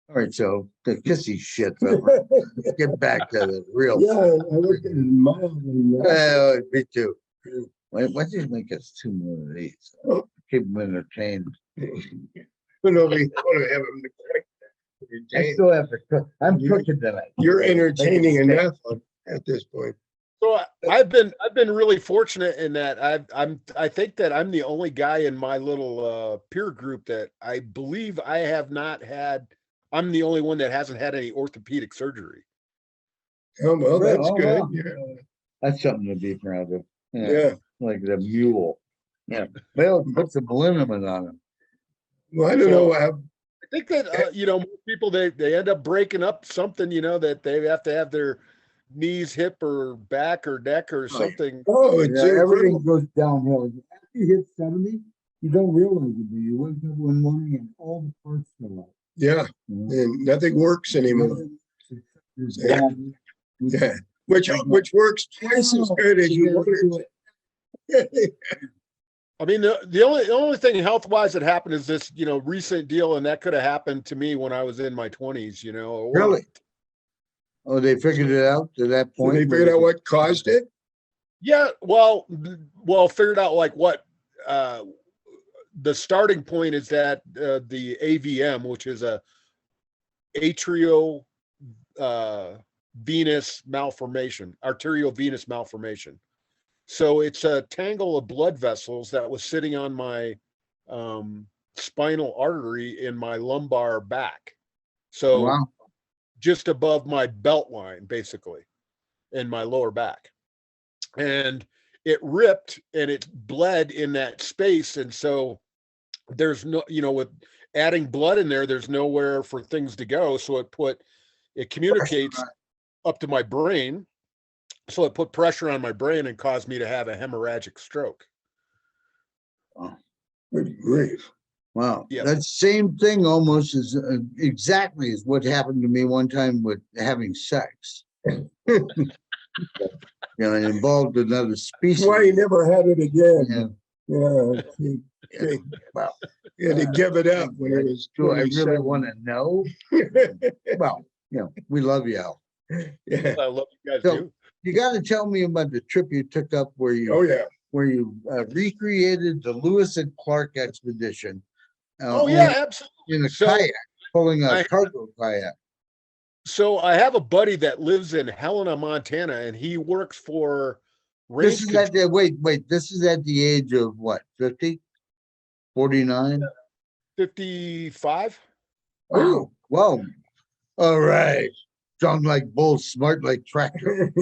S3: All right, so the kissy shit, let's get back to the real.
S2: Yeah, I looked at him mildly.
S3: Me too. Why don't you make us 2 more of these? Keep them entertained.
S2: Nobody want to have him.
S3: I still have to cook. I'm cooking tonight.
S2: You're entertaining enough at this point.
S4: So I've been really fortunate in that I think that I'm the only guy in my little peer group that I believe I have not had. I'm the only one that hasn't had any orthopedic surgery.
S2: Oh well, that's good.
S3: Wow.
S2: Yeah.
S3: That's something to be proud of.
S2: Yeah.
S3: Like the mule. Yeah. Well, put some liniment on him.
S2: Well, I don't know how.
S4: I think that most people they end up breaking up something, that they have to have their knees, hip, or back, or neck, or something.
S2: Oh, it's
S3: everything goes downhill. After you hit 70, you don't realize it, but you wake up one morning and all the parts fell out.
S2: Yeah, and nothing works anymore. Yeah, which works twice as good as you want it.
S4: I mean, the only thing health wise that happened is this, recent deal, and that could have happened to me when I was in my 20s.
S3: Really? Oh, they figured it out to that point.
S2: So they figured out what caused it.
S4: Yeah, well, figured out like what the starting point is that the AVM, which is a atrial venous malformation, arterial venous malformation. So it's a tangle of blood vessels that was sitting on my spinal artery in my lumbar back. So just above my belt line, basically, in my lower back. And it ripped and it bled in that space. And so there's no, with adding blood in there, there's nowhere for things to go. So it communicates up to my brain. So it put pressure on my brain and caused me to have a hemorrhagic stroke.
S3: Oh,
S2: good grief.
S3: Wow.
S4: Yeah.
S3: That same thing almost is exactly is what happened to me one time with having sex. It involved another species.
S2: That's why you never had it again.
S3: Well,
S2: you had to give it up when it was.
S3: Do I really want to know? Well, we love you, Al.
S2: Yeah.
S4: I love you guys
S3: So,
S4: too.
S3: you got to tell me about the trip you took up where
S2: Oh,
S3: you
S2: yeah.
S3: recreated the Lewis and Clark expedition.
S4: Oh yeah, absolutely.
S3: In a
S4: So
S3: kayak, pulling a
S4: I
S3: cargo kayak.
S4: so I have a buddy that lives in Helena, Montana, and he works for
S3: This
S4: range
S3: is
S4: control.
S3: at the wait. This is at the age of what? 50? 49?
S4: 55.
S3: Oh, well, all right. Strong like bull, smart like tractor.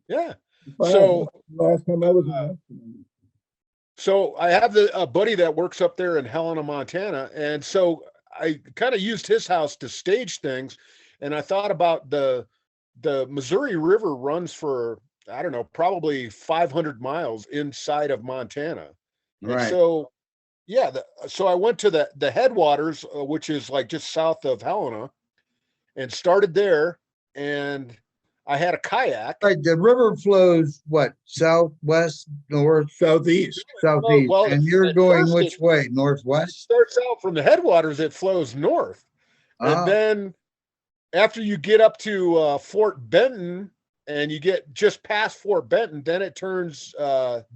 S4: Yeah.
S2: Wow,
S4: So
S2: last time I was in
S4: so I have a buddy that works up there in Helena, Montana, and so I kind of used his house to stage things, and I thought about the Missouri River runs for, I don't know, probably 500 miles inside of Montana. And
S3: Right.
S4: so yeah, so I went to the headwaters, which is like just south of Helena, and started there, and I had a kayak.
S3: Right. The river flows what? South, west, north,
S2: southeast.
S3: southeast.
S4: Well,
S3: And you're
S4: at
S3: going
S4: first
S3: which way?
S4: it
S3: Northwest?
S4: starts out from the headwaters, it flows north. And
S3: Ah,
S4: then after you get up to Fort Benton and you get just past Fort Benton, then it turns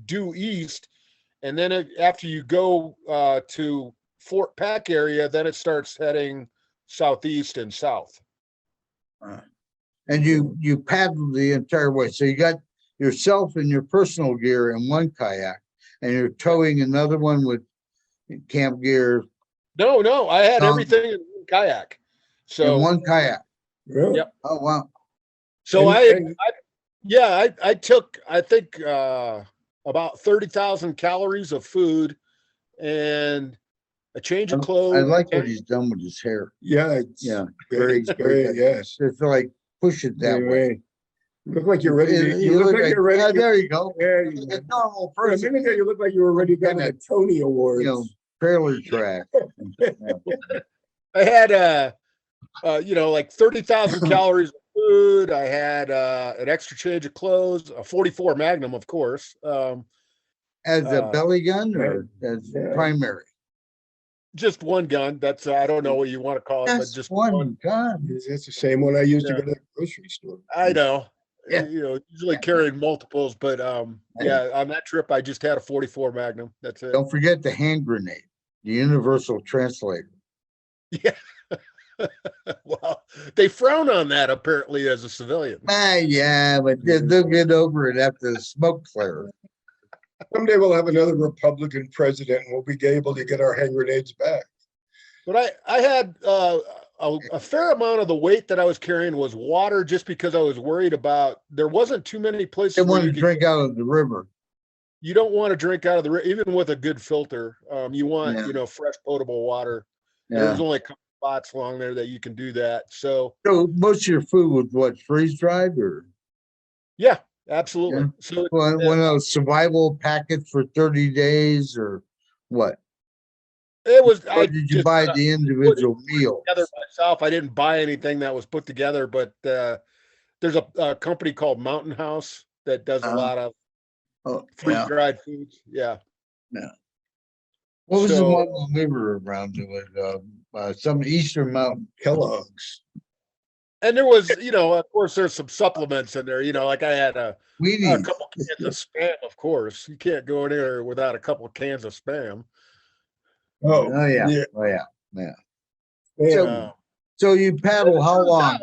S4: due east. And then after you go to Fort Peck area, then it starts heading southeast and south.
S3: and you paddled the entire way. So you got yourself and your personal gear in one kayak, and you're towing another one with camp gear
S4: No, I had
S3: Um,
S4: everything in one kayak.
S3: in
S4: So
S3: one kayak.
S2: Really?
S4: Yep.
S3: Oh wow.
S4: so
S2: And-
S4: I took, I think, about 30,000 calories of food and a change of clothes.
S3: I like what he's done with his hair.
S2: Yeah, it's
S3: Yeah,
S2: very, very, yes.
S3: It's like push it that way.
S2: Very. You look like you're ready to, you look like you're ready.
S3: Yeah,
S2: to-
S3: there you go.
S2: Yeah, you-
S3: Like a normal
S2: for a
S3: person,
S2: minute there, you look like you were ready to go to the Tony Awards.
S3: you know, trailer track.
S4: I had like 30,000 calories of food. I had an extra change of clothes, a 44 Magnum, of course.
S3: As a
S4: Uh,
S3: belly gun or as
S2: yeah.
S3: primary?
S4: Just one gun. That's I don't know what you want to call it, but
S3: That's
S4: just
S3: one gun.
S2: That's the same one I used to
S4: Yeah.
S2: go to the grocery store.
S4: I know.
S3: Yeah.
S4: Usually carrying multiples, but yeah, on that trip I just had a 44 Magnum. That's it.
S3: Don't forget the hand grenade, the universal translator.
S4: Yeah. Well, they frown on that apparently as a civilian.
S3: Yeah, but they'll get over it after the smoke clears.
S2: Someday we'll have another Republican president and we'll be able to get our hand grenades back.
S4: But I had a fair amount of the weight that I was carrying was water, just because I was worried about, there wasn't too many places
S3: They
S4: where
S3: want
S4: you
S3: to
S4: could-
S3: drink out of the river.
S4: you don't want to drink out of the even with a good filter. You want
S3: Yeah.
S4: fresh potable water.
S3: Yeah.
S4: There's only a couple spots along there that you can do that. So
S3: So most of your food was what, freeze dried or
S4: yeah, absolutely.
S3: Yeah.
S4: So
S3: one of those survival packets for 30 days or what?
S4: it was.
S3: Or did you buy the individual meals?
S4: Together myself. I didn't buy anything that was put together, but there's a company called Mountain House that does a
S3: Uh-huh.
S4: lot of
S3: Oh,
S4: freeze
S3: yeah.
S4: dried foods. Yeah.
S3: What was the
S4: So-
S3: one when we were around to it? Some Eastern Mountain.
S2: Kellogg's.
S4: And there was, of course, there's some supplements in there. Like I had a
S3: Wheaties.
S4: couple cans of Spam. Of course, you can't go in there without a couple of cans of Spam.
S2: Oh,
S3: Oh, yeah.
S2: yeah.
S3: Oh, yeah.
S2: Yeah.
S4: So,
S3: So you paddle how
S4: turns
S3: long?
S4: out-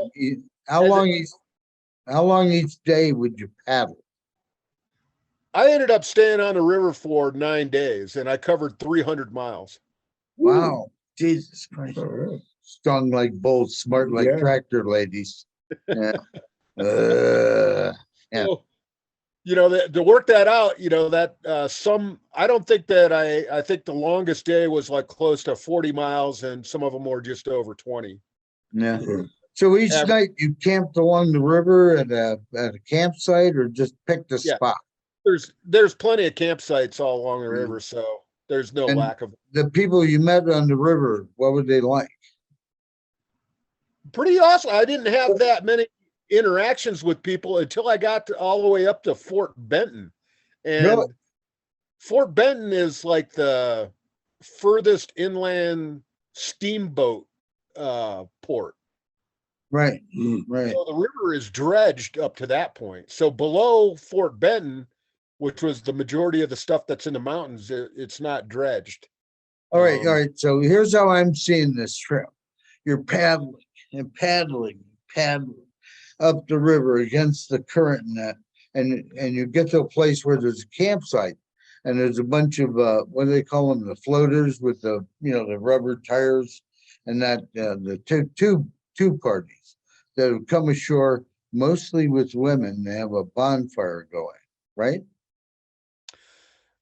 S3: How
S4: as
S3: long how long each day would you paddle?
S4: I ended up staying on the river for 9 days, and I covered 300 miles.
S3: Wow. Jesus Christ.
S2: All right.
S3: Strong like bulls, smart like
S2: Yeah.
S3: tractor ladies. Yeah. Yeah.
S4: So, to work that out, I don't think that I think the longest day was like close to 40 miles, and some of them were just over 20.
S3: Yeah.
S2: Yeah.
S3: So each
S4: Average.
S3: night you camped along the river at a campsite or just picked a
S4: Yeah.
S3: spot?
S4: There's plenty of campsites all along the
S3: Mhm.
S4: river, so there's no
S3: And-
S4: lack of.
S3: The people you met on the river, what were they like?
S4: Pretty awesome. I didn't have that many interactions with people until I got all the way up to Fort Benton. And
S3: Really?
S4: Fort Benton is like the furthest inland steamboat port.
S3: Right,
S2: Mm.
S3: right.
S4: So the river is dredged up to that point. So below Fort Benton, which was the majority of the stuff that's in the mountains, it's not dredged.
S3: All right, all
S4: Um,
S3: right. So here's how I'm seeing this trip. You're paddling and paddling, paddling up the river against the current and you get to a place where there's a campsite and there's a bunch of what do they call them? The floaters with the the rubber tires and that the two parties that have come ashore mostly with women. They have a bonfire going, right?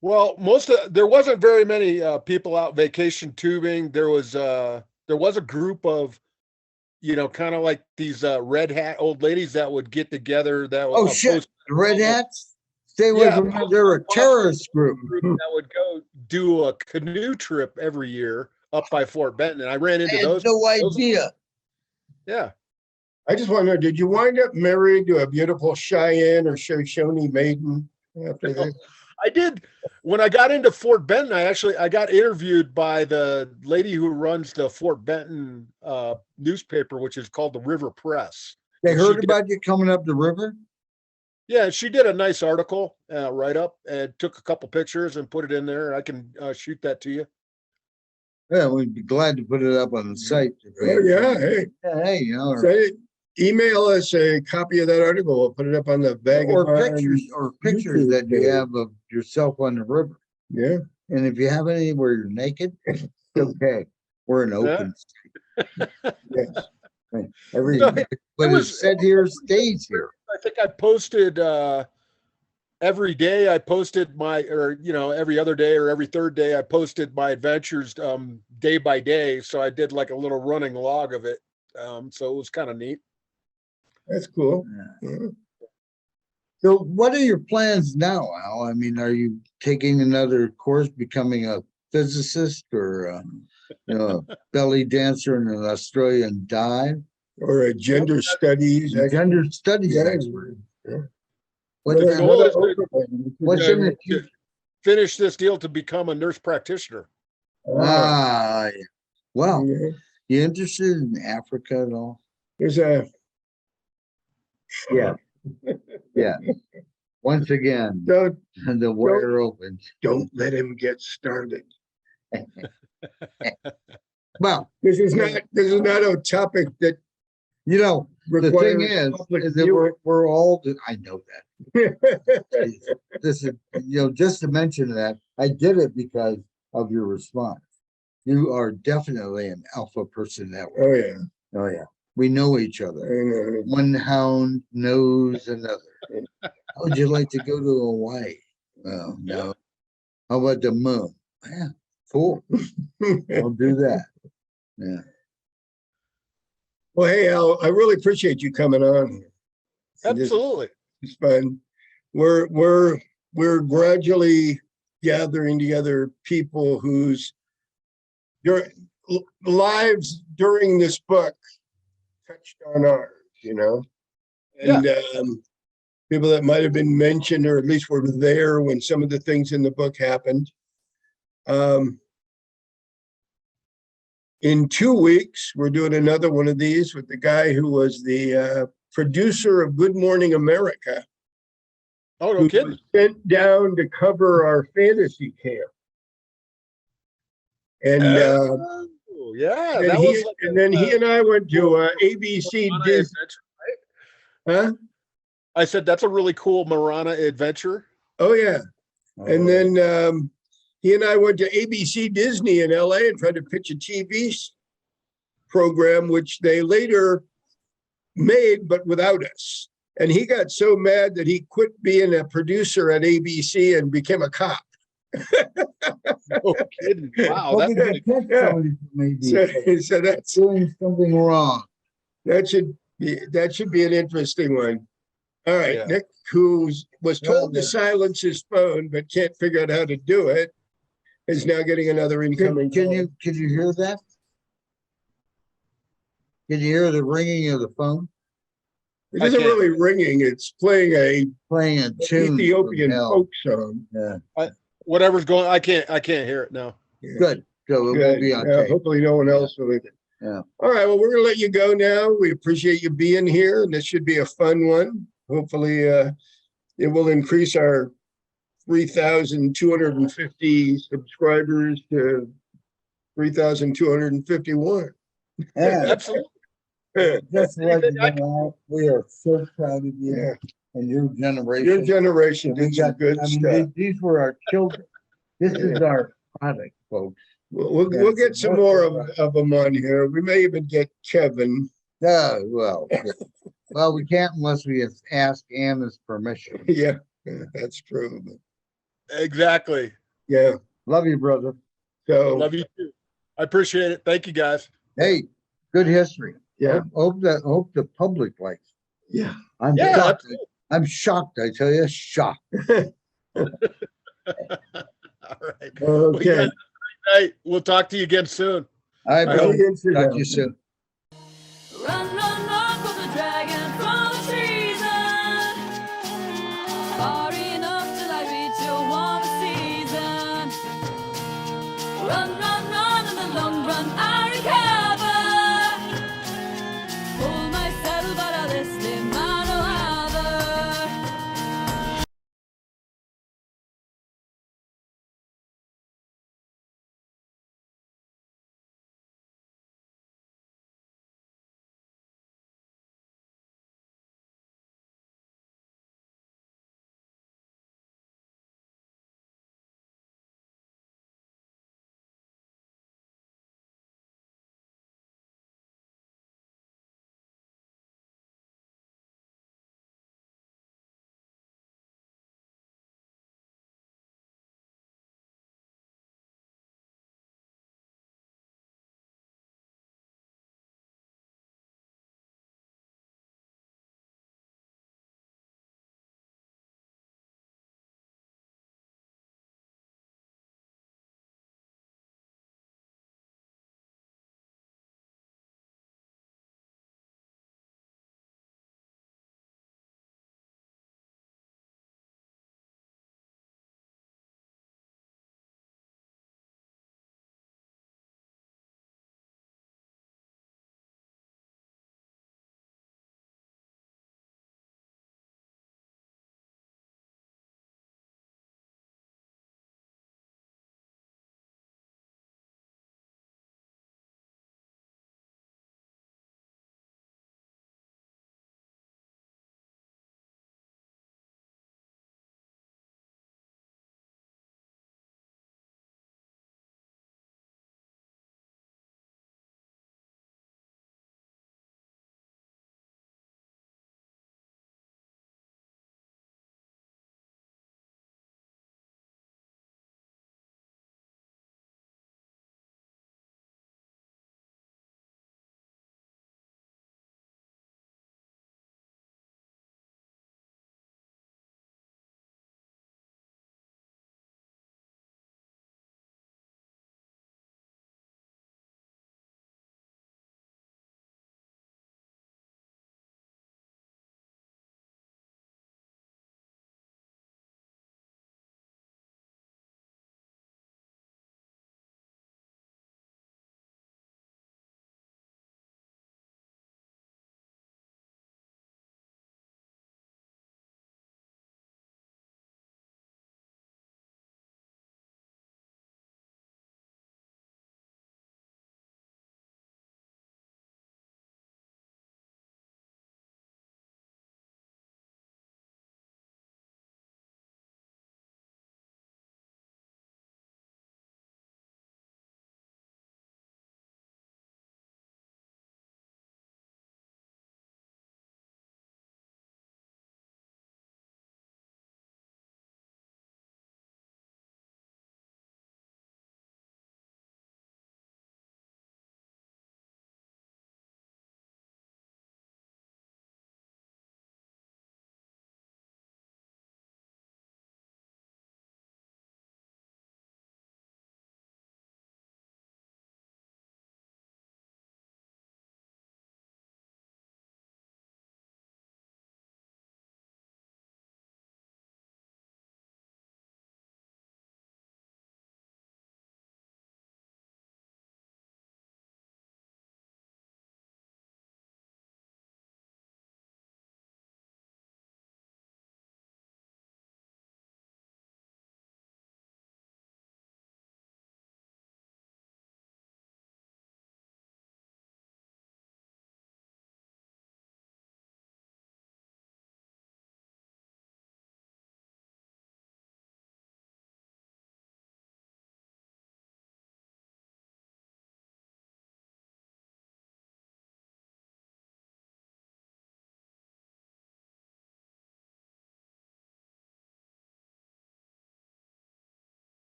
S4: Well, there wasn't very many people out vacation tubing. There was a group of kind of like these red hat old ladies that would get together that
S3: Oh
S4: would
S3: shit, the red hats. Stay away
S4: Yeah,
S3: from them. They're a terrorist group.
S4: that would go do a canoe trip every year up by Fort Benton, and I ran
S3: I
S4: into
S3: had
S4: those.
S3: no idea.
S4: Yeah,
S2: I just want to know, did you wind up married to a beautiful Cheyenne or Shoshone maiden after this?
S4: I did. When I got into Fort Benton, I got interviewed by the lady who runs the Fort Benton newspaper, which is called the River Press.
S3: They
S4: And
S3: heard about you coming up the river.
S4: Yeah, she did a nice article write up and took a couple pictures and put it in there. I can shoot that to you.
S3: Yeah, we'd be glad to put it up on the site.
S2: Oh, yeah, hey,
S3: Hey,
S2: send it, email us a copy of that article. We'll put it up on the bag
S3: or
S2: of
S3: pictures
S2: YouTube
S3: that you
S2: page.
S3: have of yourself on the river.
S2: Yeah,
S3: And if you have any where you're naked, it's okay. We're an open street.
S2: yes.
S3: Every
S4: No,
S3: but
S4: was-
S3: it's said here stays here.
S4: I think I posted every day. I posted every other day or every third day. I posted my adventures day by day. So I did like a little running log of it. So it was kind of neat.
S2: That's cool.
S3: Yeah.
S2: Yeah.
S3: So what are your plans now, Al? I mean, are you taking another course, becoming a physicist or a belly dancer in an Australian dive?
S2: Or a gender studies.
S3: Gender studies
S2: Yeah.
S3: expert.
S2: Yeah.
S3: What
S4: The
S3: the
S4: goal
S3: hell-
S4: is to-
S3: what's in the future?
S4: Finish this deal to become a nurse practitioner.
S3: Ah, yeah. Well,
S2: Yeah.
S3: you interested in Africa at all?
S2: There's a,
S3: Yeah. Yeah. Once again,
S2: don't,
S3: the wire opens.
S2: don't let him get started.
S3: Well,
S2: This is not a topic that
S3: the thing
S2: requires public
S3: is that
S2: viewing.
S3: we're all, I know that. This is, just to mention that, I did it because of your response. You are definitely an alpha person network.
S2: Oh, yeah.
S3: Oh, yeah. We know each other.
S2: I know.
S3: One hound knows another. How would you like to go to Hawaii? Well, no. How about the moon? Yeah, cool. I'll do that. Yeah.
S2: Well, hey, Al, I really appreciate you coming on here. And this
S4: Absolutely.
S2: is fun. We're gradually gathering together people whose lives during this book touched on ours, and people that might have been mentioned or at least were there when some of the things in the book happened. In 2 weeks, we're doing another one of these with the guy who was the producer of Good Morning America.
S4: Oh, no
S2: Who
S4: kidding.
S2: was sent down to cover our fantasy camp. And
S4: Oh, yeah,
S2: and,
S4: that
S2: he,
S4: was like
S2: and then he and I went to ABC
S4: Marana
S2: Disney.
S4: adventure.
S2: Huh?
S4: I said that's a really cool Marana adventure.
S2: Oh, yeah. And then he and I went to ABC Disney in LA and tried to pitch a TV program, which they later made, but without us. And he got so mad that he quit being a producer at ABC and became a cop.
S4: No kidding. Wow,
S3: Well,
S4: that's
S3: we could
S4: really
S3: catch
S2: Yeah.
S3: somebody who may be
S2: So that's
S3: doing something wrong.
S2: that should be an interesting one. All right,
S4: Yeah.
S2: Nick, who was told to
S3: Yeah.
S2: silence his phone but can't figure out how to do it, is now getting another incoming.
S3: Can
S2: call.
S3: you hear that? Can you hear the ringing of the phone?
S2: It
S4: I
S2: isn't
S4: can't.
S2: really ringing. It's playing a
S3: Playing a tune. from
S2: Ethiopian
S3: hell.
S2: folk song.
S3: Yeah,
S4: whatever's going. I can't hear it now.
S2: Yeah.
S3: good. So it won't
S2: Good.
S3: be on
S2: Yeah,
S3: tape.
S2: hopefully no one else will.
S3: Yeah.
S2: All right, well, we're gonna let you go now. We appreciate you being here, and this should be a fun one. Hopefully, it will increase our 3,250 subscribers to 3,251.
S3: Yeah.
S4: Absolutely.
S3: Just to let you
S4: I-
S3: know, we are so proud of you
S2: Yeah,
S3: and your generation.
S2: your generation
S3: And we
S2: did some
S3: got,
S2: good
S3: I mean,
S2: stuff.
S3: these were our children. This is our product, folks.
S2: We'll get some more of them on here. We may even get Kevin.
S3: Well, yeah. Well, we can't unless we ask Anna's permission.
S2: Yeah, that's true. But
S4: Exactly.
S2: yeah,
S3: Love you, brother.
S2: so
S4: Love you too. I appreciate it. Thank you, guys.
S3: Hey, good history.
S2: yeah,
S3: Hope the public likes.
S2: yeah.
S3: I'm
S4: Yeah,
S3: shocked.
S4: absolutely.
S3: I'm shocked. I tell you, shocked.
S4: All right.
S2: Okay.
S4: We'll talk to you again soon.
S3: All right,
S4: I
S3: brother.
S2: hope-
S3: Talk to you soon.
S1: Run, run, run for the dragon from the treason. Far enough till I reach your warm season. Run, run, run in the long run, I recover. Pull my saddle, but I list in my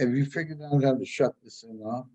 S3: Have you figured out how to shut this thing off?